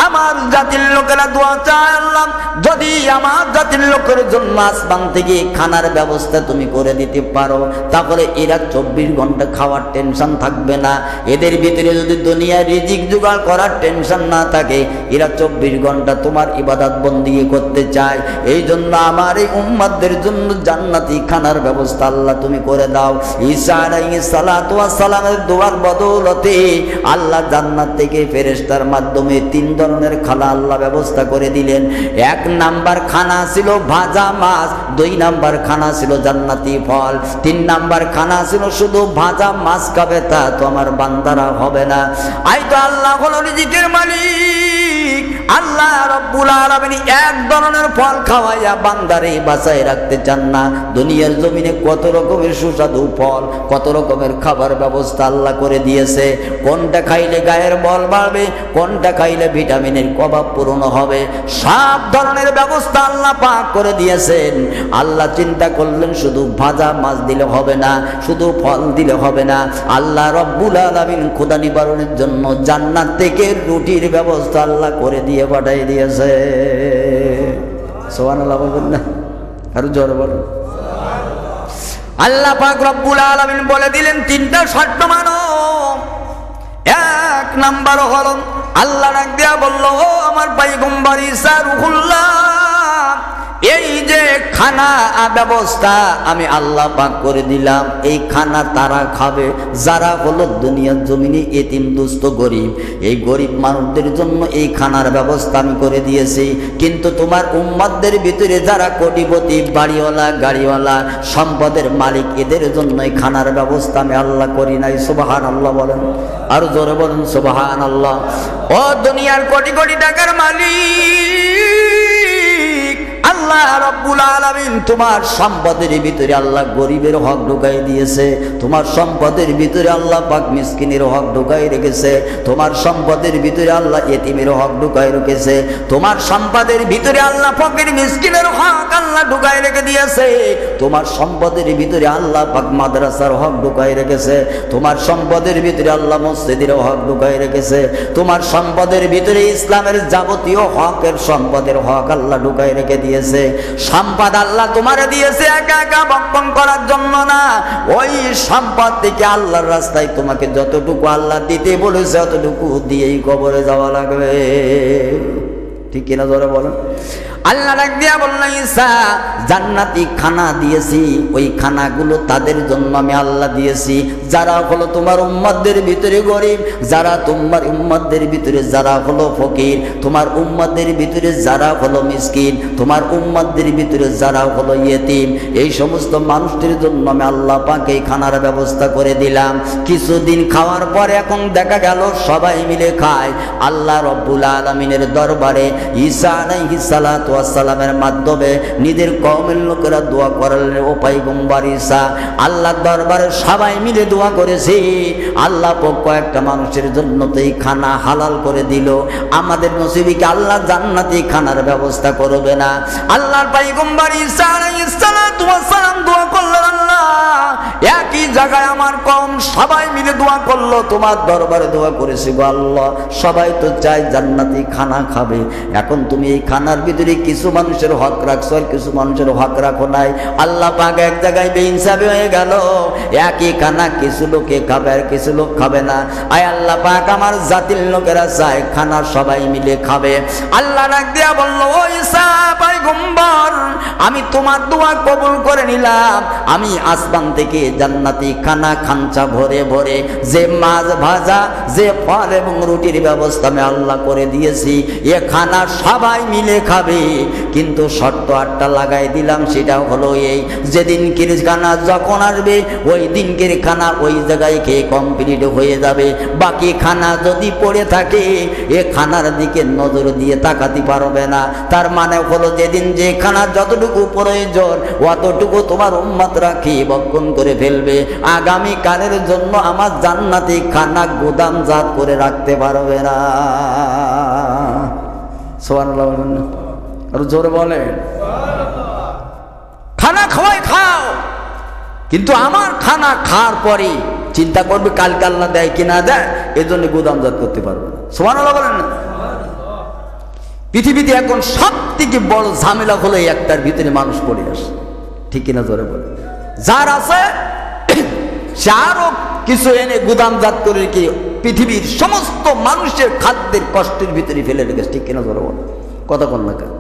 আমার জাতির লোকেরা দোয়া চায়, আল্লাহ যদি আমার জাতির লোকের জন্য আসমান থেকে খানার ব্যবস্থা তুমি করে দিতে পারো তাহলে এরা 24 ঘন্টা খাওয়ার টেনশন থাকবে না। এদের ভিতরে যদি দুনিয়ার রিজিক জোগাড় করার টেনশন না থাকে, এরা 24 ঘন্টা তোমার ইবাদত বন্দেগী করতে চায়। এই জন্য আমার এই উম্মতদের জন্য জান্নাতি খানার ব্যবস্থা আল্লাহ তুমি করে দাও। ঈসা আলাইহিস সালাতু ওয়াস সালামের দোয়ার বদৌলতে আল্লাহ জান্নাত থেকে ফেরেশতার মাধ্যমে 3 ধরনের খানা আল্লাহ ব্যবস্থা করে দিলেন। 1 নাম্বার খানা ছিল ভাজা মাছ, 2 নাম্বার খানা ছিল জান্নাতি ফল, 3 নাম্বার খানা ছিল শুধু ভাজা মাছ খাবে তা তো আমার বান্দারা হবে না। আই তো আল্লাহ হলো রিজিকের মালিক। আল্লাহ রব্বুল আলামিন 1 ধরনের ফল খাওয়াইয়া বান্দারে বাঁচায় রাখতে চান না। দুনিয়ার জমিনে কত রকমের সুস্বাদু ফল, কত রকমের খাবার ব্যবস্থা আল্লাহ করে দিয়েছে। কোনটা খাইলে গায়ের বল বাড়বে, কোনটা খাইলে ভিটামিনের অভাব পূরণ হবে, সব ধরনের ব্যবস্থা আল্লাহ পাক করে দিয়েছেন। আল্লাহ চিন্তা করলেন শুধু ভাজা মাছ দিলে হবে না, শুধু ফল দিলে হবে না। আল্লাহ রব্বুল আলামিন ক্ষুধা নিবারণের জন্য জান্নাত থেকে রুটির ব্যবস্থা আল্লাহ করে দিয়ে পাঠিয়ে দিয়েছে। সুবহানাল্লাহ বলবেন না, আরো জোরে বলুন। আল্লাহ পাক রব্বুল আলামিন বলে দিলেন 3টা শর্ত মানো। 1 নাম্বার হলো আল্লাহ ডাক দিয়া বলল, ও আমার পয়গম্বর ঈসা রূহুল্লাহ, এই যে খানা ব্যবস্থা আমি আল্লাহ পাক করে দিলাম, এই খানা তারা খাবে যারা হলো দুনিয়ার জমিনে এতিম দুস্থ গরিব। এই গরিব মানুষদের জন্য এই খানার ব্যবস্থা আমি করে দিয়েছি। কিন্তু তোমার উম্মতদের ভিতরে যারা কোটিপতি, বাড়িওয়ালা, গাড়িওয়ালা, সম্পদের মালিক, এদের জন্য এই খানার ব্যবস্থা আমি আল্লাহ করি নাই। সুবহানাল্লাহ বলেন, আর জোরে বলেন সুবহানাল্লাহ। ও দুনিয়ার কোটি কোটি টাকার মালিক আল্লাহ রব্বুল আলামিন তোমার সম্পদের ভিতরে আল্লাহ গরিবের হক ঢুকাই দিয়েছে। তোমার সম্পদের ভিতরে আল্লাহ পাক মিসকিনের হক ঢুকাই রেখেছে। তোমার সম্পদের ভিতরে আল্লাহ এতিমের হক ঢুকাই রেখেছে। তোমার সম্পদের ভিতরে আল্লাহ ফকির মিসকিনের হক আল্লাহ ঢুকাই রেখে দিয়েছে। তোমার সম্পদের ভিতরে আল্লাহ পাক মাদ্রাসার হক ঢুকাই রেখেছে। তোমার সম্পদের ভিতরে আল্লাহ মসজিদের হক ঢুকাই রেখেছে। তোমার সম্পদের ভিতরে ইসলামের যাবতীয় হকের সম্পদের হক আল্লাহ ঢুকাই রেখে দিয়েছে। সম্পদ আল্লাহ তোমারে দিয়েছে একা একা বক্ষণ করার জন্য না, ওই সম্পদ থেকে আল্লাহর রাস্তায় তোমাকে যতটুকু আল্লাহ দিতে বলেছে ততটুকু দিয়েই কবরে যাওয়া লাগবে। ঠিক কিনা জোরে বলেন। আল্লাহ ডাক দিয়া বললেন, ঈসা জান্নাতি খানা দিয়েছি, ওই খানাগুলো তাদের জন্য আমি আল্লাহ দিয়েছি যারা হলো তোমার উম্মতদের ভিতরে গরিব, যারা তোমার উম্মতদের ভিতরে যারা হলো ফকির, তোমার উম্মতদের ভিতরে যারা হলো মিসকিন, তোমার উম্মতদের ভিতরে যারা হলো ইয়েতিম, এই সমস্ত মানুষদের জন্য আমি আল্লাহ পাক এই খানার ব্যবস্থা করে দিলাম। কিছুদিন খাওয়ার পর এখন দেখা গেল সবাই মিলে খায়। আল্লাহ রব্বুল আলামিনের দরবারে ঈসা আলাইহিস সালাতু ওয়াস সালামের মাধ্যমে নিজের কওমের লোকেরা দোয়া করলেন, ও পয়গম্বর ঈসা আল্লাহর দরবারে সবাই মিলে দোয়া করেছে, আল্লাহ পাক কয়েকটা মানুষের জন্য তো এই খানা হালাল করে দিল, আমাদের নসিবীকে আল্লাহ জান্নাতি খানার ব্যবস্থা করবে না? আল্লাহর পয়গম্বর ঈসা আলাইহিস সালাতু ওয়াস সালাম দোয়া করলেন, আল্লাহ একই জায়গায় আমার কওম সবাই মিলে দোয়া করলো, তোমার দরবারে দোয়া করেছি গো আল্লাহ, সবাই তো চায় জান্নাতি খানা খাবে, এখন তুমি এই খানার ভিতরে কিছু মানুষের হক রাখছো আর কিছু মানুষের হক রাখো নাই। আল্লাহ পাক এক জায়গায় বেইনসাফি হয়ে গেল, একই খানা কিছু লোকে খাবে আর কিছু লোক খাবে না। আয় আল্লাহ পাক আমার জাতির লোকেরা চায় খানা সবাই মিলে খাবে। আল্লাহ ডাক দিয়া বলল, ও ঈসা পয়গম্বর, আমি তোমার দোয়া কবুল করে নিলাম, আমি আসমান থেকে জান্নাত জান্নাতি খানা খাঞ্চা ভরে ভরে, যে মাছ ভাজা, যে ফল এবং রুটির ব্যবস্থা আমি আল্লাহ করে দিয়েছি, এ খানা সবাই মিলে খাবে। কিন্তু শর্ত একটা লাগাই দিলাম, সেটা হলো এই, যেদিনকের খানা যখন আসবে ওই দিনকের খানা ওই জায়গায় খেয়ে কমপ্লিট হয়ে যাবে। বাকি খানা যদি পড়ে থাকে এ খানার দিকে নজর দিয়ে তাকাতে পারবে না। তার মানে হলো যেদিন যে খানা যতটুকু প্রয়োজন অতটুকু তোমার উম্মতরা খেয়ে বক্ষণ করে ফেলবে। আগামী কালের জন্য আমার জান্নাতি খানা গুদামজাত করে রাখতে পারবে না। সুবহানাল্লাহ বলেন না, আর জোরে বলেন। খানা খাওয়াই খাও, কিন্তু আমার খানা খাওয়ার পরে চিন্তা করবে কালকে আল্লাহ দেয় কি না দেয়, এজন্য গুদামজাত করতে পারবে না। সুবহানাল্লাহ বলেন না। পৃথিবীতে এখন সব থেকে বড় ঝামেলা হলো এই একটার ভিতরে মানুষ পড়ে আসে, ঠিক কিনা জোরে বলে। যার আছে সে আরো কিছু এনে গুদামজাত করে কি পৃথিবীর সমস্ত মানুষের খাদ্যের কষ্টের ভিতরে ফেলে রেখেছে, ঠিক কিনা জোরে বলে। কথা বল না কেন?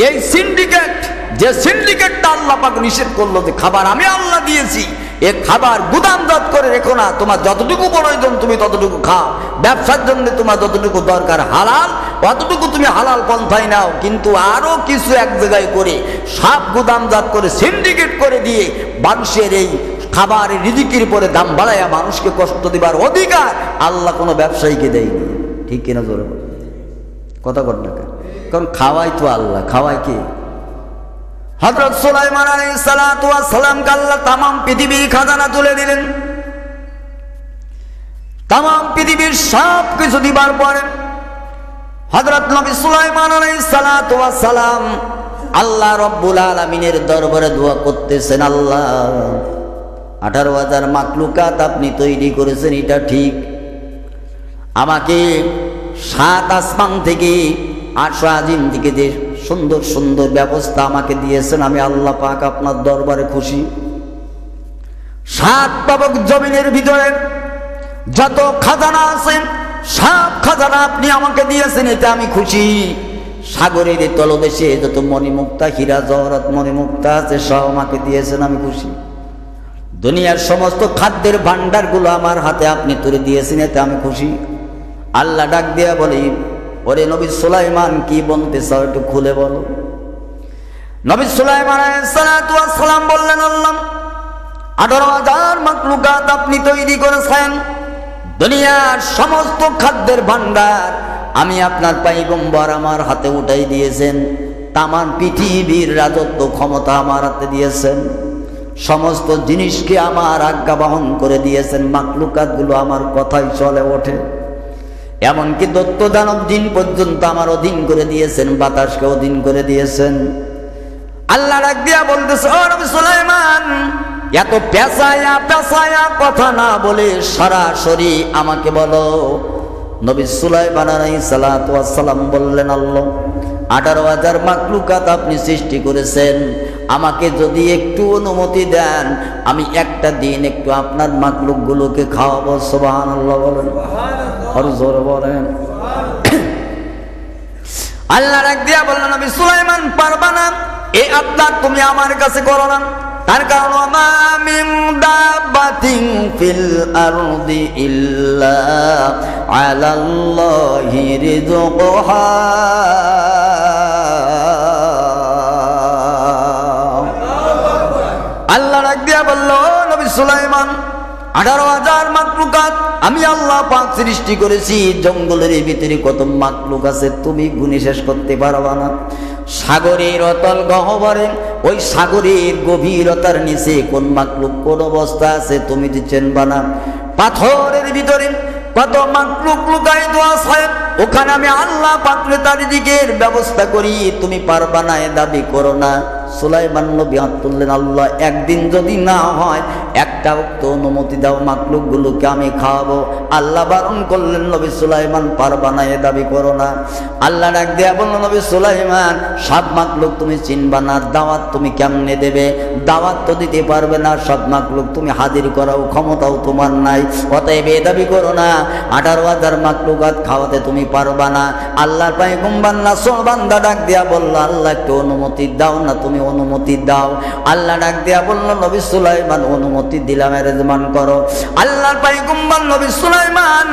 এই সিন্ডিকেট, যে সিন্ডিকেটটা আল্লাহ পাক নিষেধ করলো যে খাবার আমি আল্লাহ দিয়েছি, এ খাবার গুদামজাত করে রেখো না, তোমার যতটুকু প্রয়োজন তুমি ততটুকু খাও, ব্যবসার জন্য তোমার যতটুকু দরকার হালাল অতটুকু তুমি হালাল পন্থায় নাও, কিন্তু আরো কিছু এক জায়গায় করে সব গুদামজাত করে সিন্ডিকেট করে দিয়ে মানুষের এই খাবারের রিজিকের উপরে দাম বাড়াইয়া মানুষকে কষ্ট দিবার অধিকার আল্লাহ কোনো ব্যবসায়ীকে দেয়নি, ঠিক কিনা জোরে বলে। কথা বল না কেন? কারণ খাওয়াই তো আল্লাহ, খাওয়াই কে? হযরত সুলাইমান আলাইহিস সালাতু ওয়াস সালামকে আল্লাহ तमाम পৃথিবীর খাজানা তুলে দিলেন। तमाम পৃথিবীর সব কিছু দিবার পরে হযরত নবী সুলাইমান আলাইহিস সালাতু ওয়াস সালাম আল্লাহ রাব্বুল আলামিনের দরবারে দোয়া করতেছেন, আল্লাহ 18,000 মাখলুকাত আপনি তৈরি করেছেন, এটা ঠিক। আমাকে 7 আসমান থেকে 8 আজিম থেকে যে সুন্দর সুন্দর ব্যবস্থা আমাকে দিয়েছেন, আমি আল্লাহ পাক আপনার দরবারে খুশি। 7 পাবক জমিনের ভিতরে যত খাজানা আছে সব খাজানা আপনি আমাকে দিয়েছেন, এতে আমি খুশি। সাগরের তলদেশে যত মণিমুক্তা হীরা জহরত মণিমুক্তা আছে সব আমাকে দিয়েছেন, আমি খুশি। দুনিয়ার সমস্ত খাদ্যের ভান্ডারগুলো আমার হাতে আপনি তুলে দিয়েছেন, এতে আমি খুশি। আল্লাহ ডাক দিয়া বলি, ওরে নবী সুলাইমান কি বলতে চাও একটু খুলে বলো। নবী সুলাইমান আলাইহিস সালাতু ওয়াস সালাম বললেন, আল্লাহ 18,000 মাখলুকাত আপনি তৈরি করেছেন, দুনিয়ার সমস্ত খাদ্যের ভান্ডার আমি আপনার পয়গম্বর আমার হাতে উঠাই দিয়েছেন, তামাম পৃথিবীর রাজত্ব ক্ষমতা আমার হাতে দিয়েছেন, সমস্ত জিনিসকে আমার আজ্ঞা বহন করে দিয়েছেন, মাখলুকাতগুলো আমার কথাই চলে ওঠে। এমনকি দত্ত দানব দিন পর্যন্ত আমার অধীন করে দিয়েছেন, বাতাসকে অধীন করে দিয়েছেন। আল্লাহ ডাক দিয়া বলতেছে, ও নবী সুলাইমান, এত পেঁচায়া পেঁচায়া কথা না বলে সরাসরি আমাকে বলো। নবী সুলাইমান আলাইহিস সালাতু ওয়াস সালাম বললেন, আল্লাহ 18,000 মাখলুকাত আপনি সৃষ্টি করেছেন, আমাকে যদি একটু অনুমতি দেন আমি একটা দিন একটু আপনার মাখলুকগুলোকে খাওয়াবো। সুবহানাল্লাহ বলেন, আর জোরে বলেন। আল্লাহ ডাক দিয়া বললেন, নবী সুলাইমান পারবা না, এই আবদার তুমি আমার কাছে করো না। তার কারণ ওয়া মিন দাব্বাতিন ফিল আরদি ইল্লা আলাল্লাহি রিজকুহা। আল্লাহ ডাক দিয়া বলল, নবী সুলাইমান 18,000 মাখলুকাত আমি আল্লাহ পাক সৃষ্টি করেছি, জঙ্গলের ভিতরে কত মাখলুক আছে তুমি গুণে শেষ করতে পারবা না। সাগরের অতল গহ্বরে ওই সাগরের গভীরতার নিচে কোন মাখলুক কোন অবস্থা আছে তুমি চিনবা না। পাথরের ভিতরে কত মাখলুক লুকায়িত আছে, ওখানে আমি আল্লাহ পাকরে তার দিকের ব্যবস্থা করি, তুমি পারবা না এ দাবি করো না। সুলাইমান নবী হাত তুললেন, আল্লাহ একদিন যদি না হয় একটা উক্ত অনুমতি দাও, মাখলুকগুলোকে আমি খাওয়াবো। আল্লাহ বারণ করলেন, নবী সুলাইমান পারবা না এ দাবি করো না। আল্লাহ ডাক দেয়া বলল, নবী সুলাইমান সব মাখলুক তুমি চিনবা না, দাওয়াত তুমি কেমনে দেবে? দাওয়াত তো দিতে পারবে না, সব মাখলুক তুমি হাজির করাও ক্ষমতাও তোমার নাই, অতএব এ দাবি করো না 18,000 মাখলুকাত খাওয়াতে তুমি পারবা না। আল্লাহর পয়গম্বর নাসর বান্দা ডাক দেয়া বলল, আল্লাহ একটু অনুমতি দাও না, তুমি তুমি অনুমতি দাও। আল্লাহ ডাক দিয়া বলল, নবী সুলাইমান অনুমতি দিলাম, অ্যারেঞ্জমেন্ট করো। আল্লাহর পয়গম্বর নবী সুলাইমান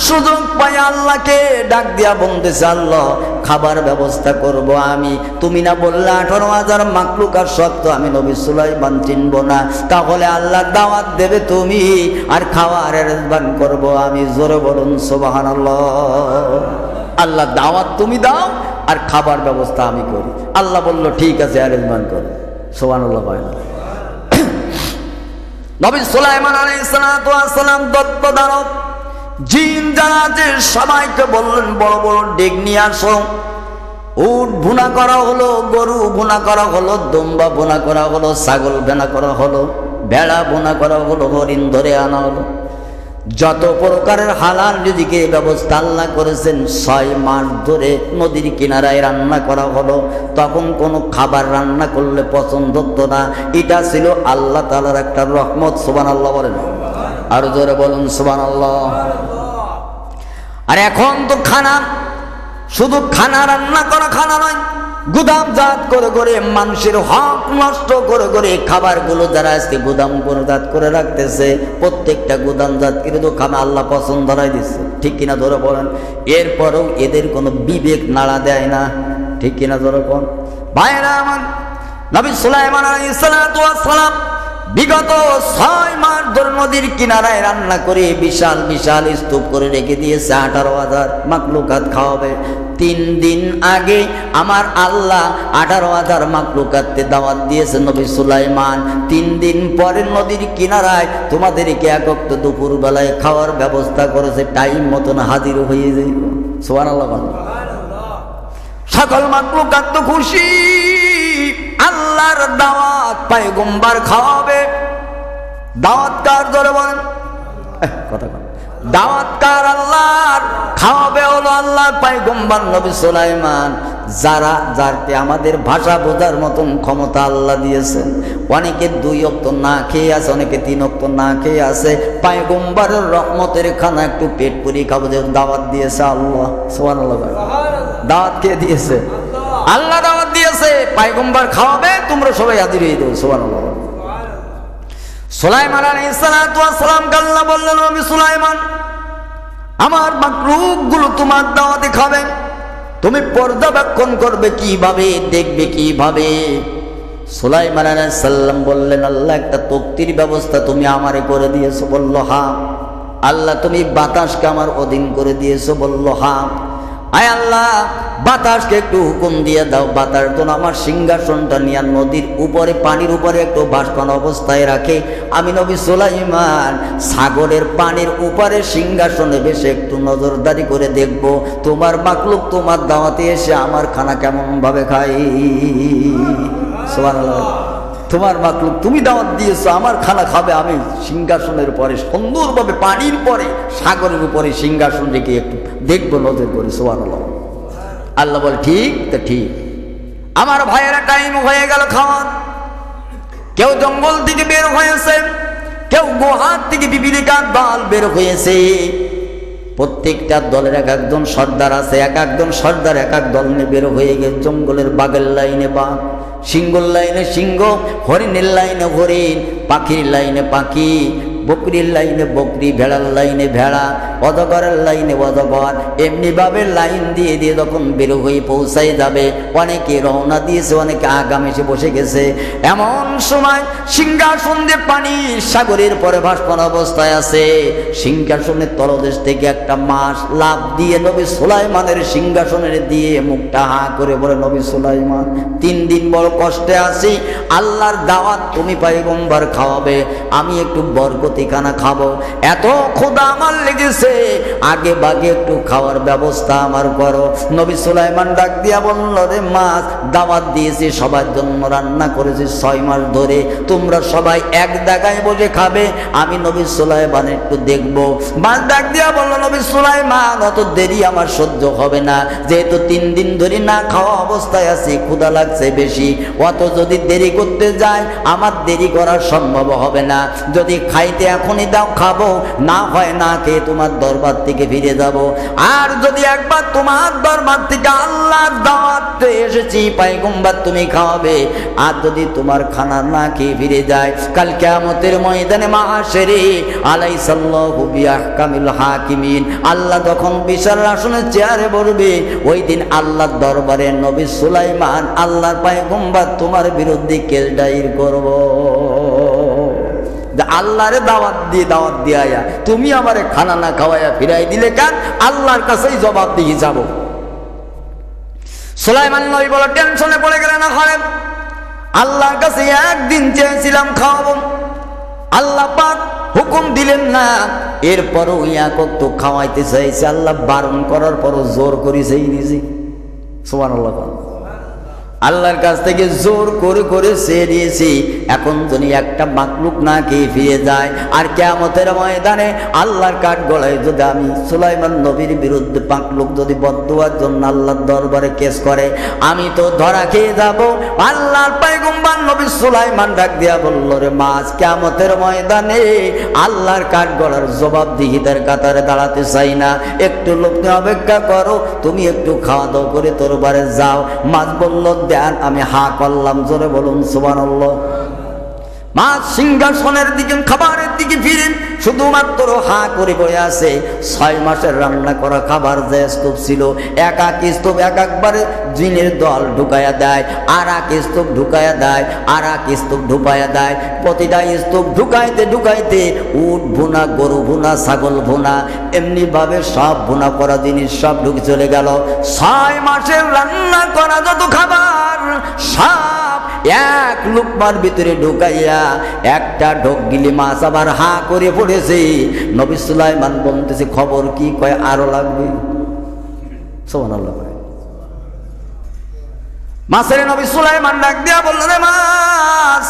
সুযোগ পায় আল্লাহকে ডাক দিয়া বলতেছে, আল্লাহ খাবার ব্যবস্থা করব আমি, তুমি না বললে 18,000 মাখলুকাত শক্ত, আমি নবী সুলাইমান চিনব না, তাহলে আল্লাহ দাওয়াত দেবে তুমি আর খাওয়ার অ্যারেঞ্জমেন্ট করব আমি। জোরে বলুন সুবহানাল্লাহ। আল্লাহ দাওয়াত তুমি দাও আর খাবার ব্যবস্থা আমি করি। আল্লাহ বলল ঠিক আছে, অ্যারেঞ্জমেন্ট করো। সুবহানাল্লাহ। নবী সুলাইমান আলাইহিস সালাতু ওয়াস সালাম দত্ত দানব জিন যারা আছে সবাইকে বললেন, বড় বড় ডেক নিয়ে আসো। উট ভুনা করা হলো, গরু ভুনা করা হলো, দুম্বা ভুনা করা হলো, ছাগল ভুনা করা হলো, ভেড়া ভুনা করা হলো, হরিণ ধরে আনা হলো। যত প্রকারের হালাল রিজিকে ব্যবস্থা আল্লাহ করেছেন 6 মাস ধরে নদীর কিনারায় রান্না করা হলো। তখন কোনো খাবার রান্না করলে পছন্দ হতো না, এটা ছিল আল্লাহ তাআলার একটা রহমত। সুবহানাল্লাহ বলেন, আর জোরে বলুন সুবহানাল্লাহ। আর এখন তো খানা, শুধু খানা রান্না করা খানা নয়, গুদামজাত করে করে মানুষের হক নষ্ট করে করে খাবারগুলো যারা আজকে গুদাম জাত করে রাখতেছে, প্রত্যেকটা গুদামজাত কিন্তু খানা আল্লাহ পছন্দ ধরাই দিচ্ছে, ঠিক কিনা ধরে বলেন। এরপরেও এদের কোনো বিবেক নাড়া দেয় না, ঠিক কিনা ধরে কোন ভাইরা আমার। নবী সুলাইমান আলাইহিস সালাতু ওয়াস সালাম বিগত 6 মাস ধরে নদীর কিনারায় রান্না করে বিশাল বিশাল স্তূপ করে রেখে দিয়েছে, 18,000 মাখলুকাত খাওয়াবে। 3 দিন আগে আমার আল্লাহ 18,000 মাখলুকাতকে দাওয়াত দিয়েছে নবী সুলাইমান। 3 দিন পরে নদীর কিনারায় তোমাদেরকে এক ওয়াক্ত দুপুর বেলায় খাওয়ার ব্যবস্থা করেছে, টাইম মতন হাজির হয়ে যাইব। সুবহানাল্লাহ। সকল মাখলুকাত তো খুশি, আল্লাহর দাওয়াত পয়গম্বর খাওয়াবে। দাওয়াত কার ধরে বলেন, কথা বলেন, দাওয়াত কার? আল্লাহর। খাওয়াবে হলো আল্লাহর পয়গম্বর নবী সুলাইমান। যারকে আমাদের ভাষা বোঝার মতন ক্ষমতা আল্লাহ দিয়েছেন। অনেকে 2 ওয়াক্ত না খেয়ে আছে, অনেকে 3 ওয়াক্ত না খেয়ে আছে। পয়গম্বরের রহমতের খানা একটু পেট পুরি খাবো, যে দাওয়াত দিয়েছে আল্লাহ। সুবহানাল্লাহ। দাওয়াত কে দিয়েছে? আল্লাহ দাওয়াত দিয়েছে, পয়গম্বর খাওয়াবে, তোমরা সবাই হাজির হয়ে যাও। সুবহানাল্লাহ। সুলাইমান আলাইহিস সালাতু ওয়াস সালাম আল্লাহ বললেন, নবী সুলাইমান আমার মাখলুকগুলো তোমার দাওয়াতে খাবে, তুমি পর্যবেক্ষণ করবে কিভাবে, দেখবে কিভাবে। সুলাইমান আলাইহিস সালাম বললেন, আল্লাহ একটা তক্তির ব্যবস্থা তুমি আমারে করে দিয়েছো। বলল হ্যাঁ। আল্লাহ তুমি বাতাসকে আমার অধীন করে দিয়েছো। বলল হ্যাঁ। আয় আল্লাহ বাতাসকে একটু হুকুম দিয়ে দাও, বাতাস যেন আমার সিংহাসনটা নিয়ে নদীর উপরে পানির উপরে একটু ভাসমান অবস্থায় রাখে। আমি নবী সুলাইমান সাগরের পানির উপরে সিংহাসনে বসে একটু নজরদারি করে দেখব তোমার মাখলুক তোমার দাওয়াতে এসে আমার খানা কেমন ভাবে খাই। সুবহানাল্লাহ। তোমার মাখলুক তুমি দাওয়াত দিয়েছো, আমার খানা খাবে, আমি সিংহাসনের পরে সুন্দরভাবে পানির পরে সাগরের উপরে সিংহাসন রেখে একটু দেখবো, নজর করে। সুবহানাল্লাহ। আল্লাহ বল ঠিক তো ঠিক। আমার ভাইয়েরা টাইম হয়ে গেল খাওয়ার। কেউ জঙ্গল থেকে বের হয়েছে, কেউ গুহার থেকে বিবিলিকার দল বের হয়েছে। প্রত্যেকটা দলের এক একজন সর্দার আছে, এক একজন সর্দার এক এক দল নিয়ে বের হয়ে গেছে। জঙ্গলের বাগের লাইনে বাঘ, সিংহর লাইনে সিংহ, হরিণের লাইনে হরিণ, পাখির লাইনে পাখি, বকরির লাইনে বকরি, ভেড়ার লাইনে ভেড়া, অজগরের লাইনে অজগর। এমনিভাবে লাইন দিয়ে দিয়ে যখন বের হয়ে পৌঁছাই যাবে, অনেকে রওনা দিয়েছে, অনেকে আগাম এসে বসে গেছে। এমন সময় সিংহাসন দিয়ে পানি সাগরের পরে ভাসমান অবস্থায় আছে। সিংহাসনের তলদেশ থেকে একটা মাছ লাফ দিয়ে নবী সুলাইমানের সিংহাসনের দিয়ে মুখটা হা করে বলে, নবী সুলাইমান 3 দিন বড় কষ্টে আছি, আল্লাহর দাওয়াত তুমি পয়গম্বর খাওয়াবে, আমি একটু বরকত খানা খাবো, এত ক্ষুধা আমার লেগেছে, আগে বাগে একটু খাওয়ার ব্যবস্থা আমার করো। নবী সুলাইমান ডাক দিয়া বলল, রে মাছ দাওয়াত দিয়েছি, সবার জন্য রান্না করেছি 6 মাস ধরে, তোমরা সবাই এক জায়গায় বসে খাবে, আমি নবী সুলাইমান একটু দেখবো। মাছ ডাক দিয়া বলল, নবী সুলাইমান অত দেরি আমার সহ্য হবে না, যেহেতু 3 দিন ধরে না খাওয়া অবস্থায় আছি, ক্ষুধা লাগছে বেশি, অত যদি দেরি করতে যায় আমার দেরি করা সম্ভব হবে না। যদি খাইতে এখনই দাও খাবো, না হয় না খেয়ে তোমার দরবার থেকে ফিরে যাব। আর যদি একবার তোমার দরবার থেকে আল্লাহর দাওয়াত এসেছি পয়গম্বর তুমি খাওয়াবে, আর যদি তোমার খানা না খেয়ে ফিরে যায়, কাল কিয়ামতের ময়দানে মাহশরে আলাইসাল্লাহু বিআহকামিল হাকিমিন, আল্লাহ তখন বিচার আসনের চেয়ারে বসবে। ওই দিন আল্লাহর দরবারে নবী সুলাইমান আল্লাহর পয়গম্বর তোমার বিরুদ্ধে কেস দায়ের করব। আল্লাহরে দাওয়াত দিয়া তুমি আমারে খানা না খাওয়াইয়া ফিরাই দিলে কেন? আল্লাহর কাছেই জবাব দিয়ে যাব। সুলাইমান নবী বলে টেনশনে পড়ে গেলেন, না আল্লাহর কাছে একদিন চেয়েছিলাম খাওয়াবো, আল্লাহ পাক হুকুম দিলেন না, এরপরও ইয়াকুব তো খাওয়াইতে চাইছে, আল্লাহ বারণ করার পরও জোর করে সেই নিয়েছি। সুবহানাল্লাহ। আল্লাহর কাছ থেকে জোর করে করে চেয়ে নিয়েছি, এখন যদি একটা মাকলুক না খেয়ে ফিরে যায়, আর কিয়ামতের ময়দানে আল্লাহর কাঠ গলায় যদি আমি সুলাইমান নবীর বিরুদ্ধে মাকলুক যদি বদদুয়ার জন্য আল্লাহর দরবারে কেস করে, আমি তো ধরা খেয়ে যাব। আল্লাহর পয়গম্বর নবী সুলাইমান ডাক দিয়া বলল, রে মাছ, কিয়ামতের ময়দানে আল্লাহর কাঠ গলার জবাবদিহিতার কাতারে দাঁড়াতে চাই না, একটু লোক অপেক্ষা করো, তুমি একটু খাওয়া দাওয়া করে দরবারে যাও। মাছ বলল, আমি হা করলাম। জোরে বলুন সুবহানাল্লাহ। মাছ সিংহাসনের দিকে খাবারের দিকে ফিরে শুধুমাত্র হা করে বয়ে আছে। 6 মাসের রান্না করা খাবার যে স্তূপ ছিল, এক স্তূপ একবারে জিনের দল ঢুকাইয়া দেয়, আর এক স্তূপ ঢুকাইয়া দেয়, আর এক স্তূপ ঢুকাইয়া দেয়। প্রতিটা স্তূপ ঢুকাইতে ঢুকাইতে উট ভুনা, গরু ভুনা, ছাগল ভুনা, এমনি ভাবে সব ভুনা করা জিনিস সব ঢুকে চলে গেল। 6 মাসের রান্না করা যত খাবার সব এক লুকমার ভিতরে ঢুকাইয়া একটা ঢোক গিলি মাছ আবার হা করে পড়েছে। নবী সুলাইমান বলতেছে, খবর কি? কয় আরো লাগবে। সুবহানাল্লাহ। মাছের নবী সুলাইমান ডাক দিয়া বলল, রে মাছ,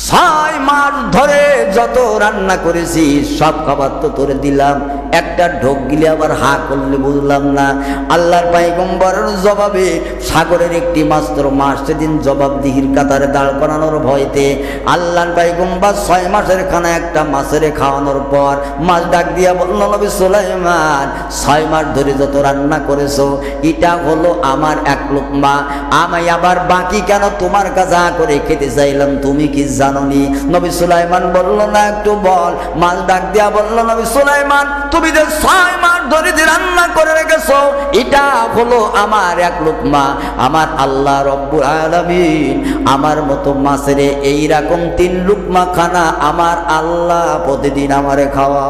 6 মাস ধরে যত রান্না করেছি সব খাবার তো তোরে দিলাম, একটা ঢোক গিলে আবার হা করলে বুঝলাম না। আল্লাহর পয়গম্বরের জবাবে সাগরের একটি মাত্র মাছ সেদিন জবাবদিহির কাতারে দাঁড় করানোর ভয়তে আল্লাহর পয়গম্বর 6 মাসের খানা একটা মাছের খাওয়ানোর পর মাছ ডাক দিয়া বলল, নবী সুলাইমান, 6 মাস ধরে যত রান্না করেছো এটা হলো আমার এক লোকমা, আমি আবার বাকি কেন তোমার কাছে করে খেতে চাইলাম, তুমি কি জানোনি? নবী সুলাইমান বলল, না একটু বল। মাছ ডাক দিয়া বলল, নবী সুলাইমান, তুমি যে 6 মাস ধরে যে রান্না করে রেখেছো এটা হলো আমার এক লোকমা, আমার আল্লাহ রব্বুল আলামিন আমার মতো মাছের এইরকম 3 লুকমা খানা আমার আল্লাহ প্রতিদিন আমারে খাওয়া।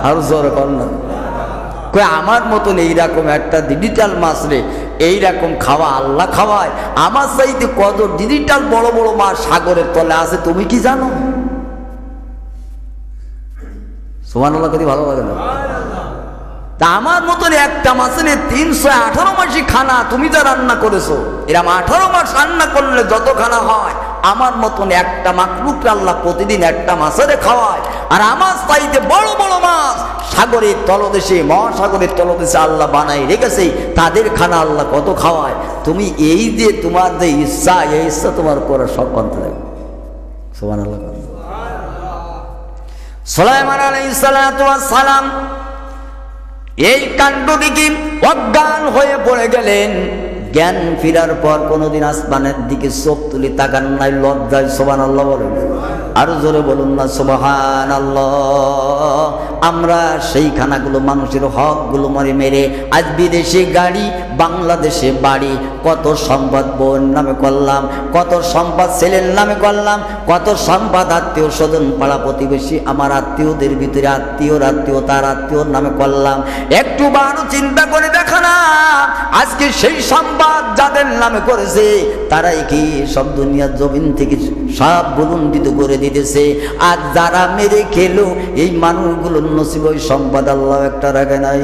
আর জোরে বললেন, কই আমার মতন এইরকম একটা ডিজিটাল মাছ রে এইরকম খাওয়া আল্লাহ খাওয়ায়, আমার চাইতে কত ডিজিটাল বড় বড় মাছ সাগরের তলে আছে তুমি কি জানো? সুবহানাল্লাহ করি ভালো লাগে না? তা আমার মতন একটা মাছের 318 মাসি খানা তুমি যা রান্না করেছো, এরকম 18 মাস রান্না করলে যত খানা হয়, আমার মতন একটা মাকলুককে আল্লাহ প্রতিদিন একটা মাছের খাওয়ায়। আর আমার চাইতে বড় বড় মাছ সাগরের তলদেশে, মহাসাগরের তলদেশে আল্লাহ বানাই রেখেছে, তাদের খানা আল্লাহ কত খাওয়ায়। তুমি এই যে তোমার যে ইচ্ছা, এই ইচ্ছা তোমার করার সব পন্থা দেবে। সুবহানাল্লাহ। সুলাইমান আলাইহিস সালাতু ওয়াস সালাম এই কাণ্ড দেখে অজ্ঞান হয়ে পড়ে গেলেন। জ্ঞান ফিরার পর কোনোদিন আসমানের দিকে চোখ তুলে তাকান নাই, লজ্জায়। সুবহানাল্লাহ বলেন, আরো জোরে বলুন না সুবহানাল্লাহ। আমরা সেই খানাগুলো, মানুষের হকগুলো মেরে আজ বিদেশে গাড়ি, বাংলাদেশে বাড়ি, কত সম্পদ বোন নামে করলাম, কত সম্পদ ছেলের নামে করলাম, কত সম্পদ আত্মীয় স্বজন পাড়া প্রতিবেশী আমার আত্মীয়দের ভিতরে আত্মীয় তার আত্মীয়র নামে করলাম। একটু বারো চিন্তা করে দেখা না, আজকে সেই সম্পদ যাদের নামে করেছে তারাই কি সব দুনিয়ার জমিন থেকে সব বুলুন্ডিত করে দিতেছে। আর যারা মেরে খেলো এই মানুষগুলোর নসিব ওই সম্পদ আল্লাহ একটা রাখে নাই।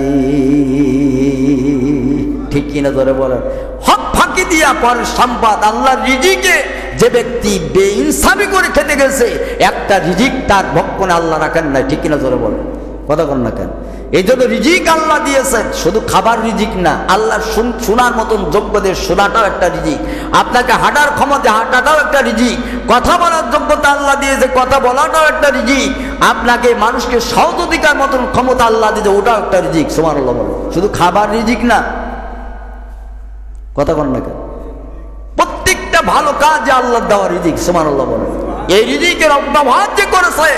ঠিক কিনা ধরে বলেন? হক ফাঁকি দিয়া পরে সম্পদ আল্লাহ রিজিকে যে ব্যক্তি বেইনসাফি করে খেতে গেছে, একটা রিজিক তার ভক্ষণে আল্লাহ রাখেন নাই। ঠিক কিনা ধরে বলেন? কথা কন না কেন? এই জন্য রিজিক আল্লাহ দিয়েছেন, শুধু খাবার রিজিক না, আল্লাহ শোনার মতন যোগ্যদের শোনাটাও একটা রিজিক, আপনাকে হাঁটার ক্ষমতা হাঁটাটাও একটা রিজিক, কথা বলার যোগ্যতা আল্লাহ দিয়েছে, কথা বলাটাও একটা রিজিক, আপনাকে মানুষকে সহযোগিতার মতন ক্ষমতা আল্লাহ দিয়েছে, ওটাও একটা রিজিক। সুবহানাল্লাহ বলে, শুধু খাবার রিজিক না, কথা বল না কেন? প্রত্যেকটা ভালো কাজ আল্লাহ দেওয়া রিজিক। সুবহানাল্লাহ বলে, এই রিজিকের অব্যবহার যে করেছে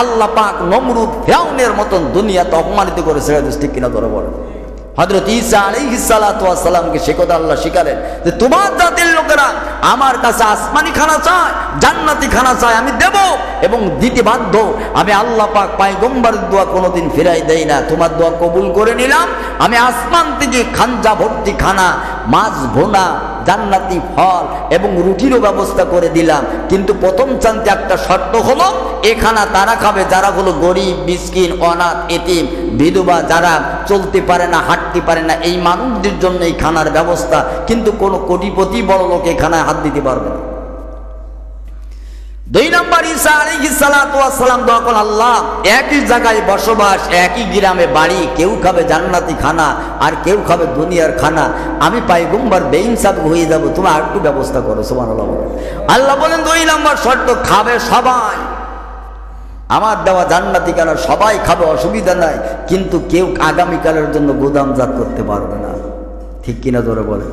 আল্লাহ পাক নমরুদ ফিরআউনের মতন দুনিয়াতে অপমানিত করেছে, ঠিক কিনা ধরে বলে। হযরত ঈসা আলাইহিস সালাতু ওয়াস সালামকে সে কথা আল্লাহ শিখালেন যে তোমার জাতির লোকেরা আমার কাছে আসমানি খানা চায়, জান্নাতি খানা চায়, আমি দেব এবং দিতে বাধ্য। আমি আল্লাহ পাক পয়গম্বরের দোয়া কোনোদিন ফিরাই দেই না, তোমার দোয়া কবুল করে নিলাম, আমি আসমান থেকে খানজা ভর্তি খানা, মাছ ভোনা, জান্নাতি ফল এবং রুটিরও ব্যবস্থা করে দিলাম, কিন্তু প্রথম চান্তে একটা শর্ত হলো, এখানা তারা খাবে যারা হলো গরিব, মিসকিন, অনাথ, এতিম, বিধবা, যারা চলতে পারে না, হাঁটতে পারে না, এই মানুষদের জন্য এই খানার ব্যবস্থা, কিন্তু কোনো কোটিপতি বড় লোক এই খানায় হাত দিতে পারবে না। 2 নম্বর, ঈসা আলাইহিস সালাতু ওয়াস সালাম দোয়া করলেন, আল্লাহ একই জায়গায় বসবাস, একই গ্রামে বাড়ি, কেউ খাবে জান্নাতি খানা আর কেউ খাবে দুনিয়ার খানা, আমি পয়গম্বর বেইনসাফ হয়ে যাব, তুমি আর একটু ব্যবস্থা করো। সুবহানাল্লাহ। আল্লাহ বলেন 2 নম্বর শর্ত, খাবে সবাই, আমার দেওয়া জান্নাতি খানা সবাই খাবে, অসুবিধা নাই, কিন্তু কেউ আগামীকালের জন্য গুদামজাত করতে পারবে না, ঠিক কিনা ধরে বলে।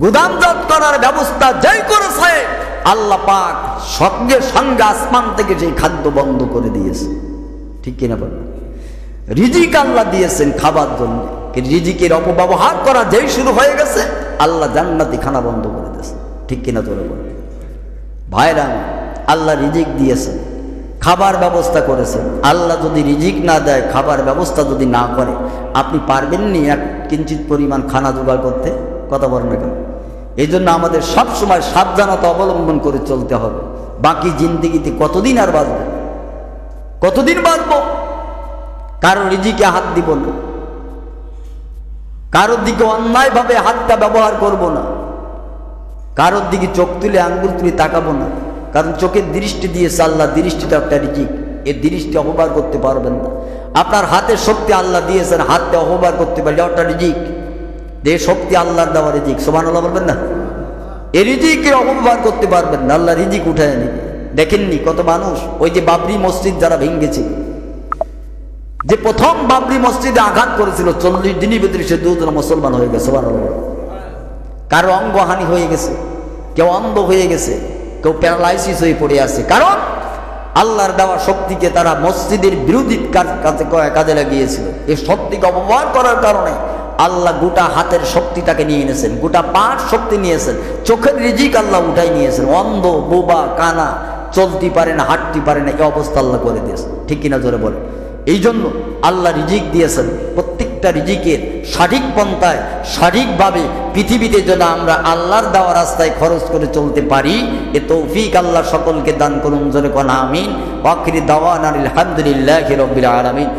গুদামজাত করার ব্যবস্থা যেই করেছে আল্লাহ পাক সঙ্গে সঙ্গে আসমান থেকে সেই খাদ্য বন্ধ করে দিয়েছে, ঠিক কিনা বলে। রিজিক আল্লাহ দিয়েছেন খাবার জন্য, রিজিকের অপব্যবহার করা যেই শুরু হয়ে গেছে আল্লাহ জান্নাতি খানা বন্ধ করে দিয়েছে, ঠিক কিনা ধরে বলে। ভাইরা, আল্লাহ রিজিক দিয়েছেন, খাবার ব্যবস্থা করেছেন, আল্লাহ যদি রিজিক না দেয়, খাবার ব্যবস্থা যদি না করে, আপনি পারবেননি এক কিঞ্চিত পরিমাণ খানা জোগাড় করতে, কথা বলেন না কেন? এই জন্য আমাদের সবসময় সাবধানতা অবলম্বন করে চলতে হবে। বাকি জিন্দেগিতে কতদিন আর বাঁচবে, কতদিন বাঁচব? কারো রিজিকে হাত দিব না, কারোর দিকে অন্যায়ভাবে হাতটা ব্যবহার করব না, কারোর দিকে চোখ তুলে আঙ্গুল তুলে তাকাবো না, কারণ চোখের দৃষ্টি দিয়েছে আল্লাহ, দৃষ্টিটা একটা রিজিক, এই দৃষ্টি অপব্যবহার করতে পারবেন না। আপনার হাতের শক্তি আল্লাহ দিয়েছেন, হাতটা অপব্যবহার করতে পারলে ওটা রিজিক, যে শক্তি আল্লাহর দেওয়া রিজিক। সুবহানাল্লাহ বলবেন না? এই রিজিকে অপব্যবহার করতে পারবেন না, আল্লাহ রিজিক উঠায় নিবে। দেখেননি কত মানুষ, ওই যে বাবরি মসজিদ যারা ভেঙেছে, যে প্রথম বাবরি মসজিদে আঘাত করেছিল, 40 দিনের ভিতরে সে 2 জন মুসলমান হয়ে গেছে। সুবহানাল্লাহ। কারো অঙ্গহানি হয়ে গেছে, কেউ অন্ধ হয়ে গেছে, কেউ প্যারালাইসিস হয়ে পড়ে আছে, কারণ আল্লাহর দেওয়া শক্তিকে তারা মসজিদের বিরোধী কাজে লাগিয়েছিল। এই শক্তিকে অপব্যবহার করার কারণে আল্লাহ গোটা হাতের শক্তিটাকে নিয়ে এনেছেন, গোটা পাঁচ শক্তি নিয়েছেন, চোখের রিজিক আল্লাহ উঠাই নিয়েছেন। অন্ধ, বোবা, কানা, চলতে পারে না, হাঁটতে পারে না, এই অবস্থা আল্লাহ করে দিয়েছেন, ঠিক কিনা জোরে বলে। এই জন্য আল্লাহ রিজিক দিয়েছেন, প্রত্যেকটা রিজিকের সঠিক পন্থায় সঠিকভাবে পৃথিবীতে যেন আমরা আল্লাহর দেওয়া রাস্তায় খরচ করে চলতে পারি, এ তৌফিক আল্লাহ সকলকে দান করুন, জোরে কোন আমিন। ওয়া আখিরি দাওয়ানা আলহামদুলিল্লাহি রাব্বিল আলামিন।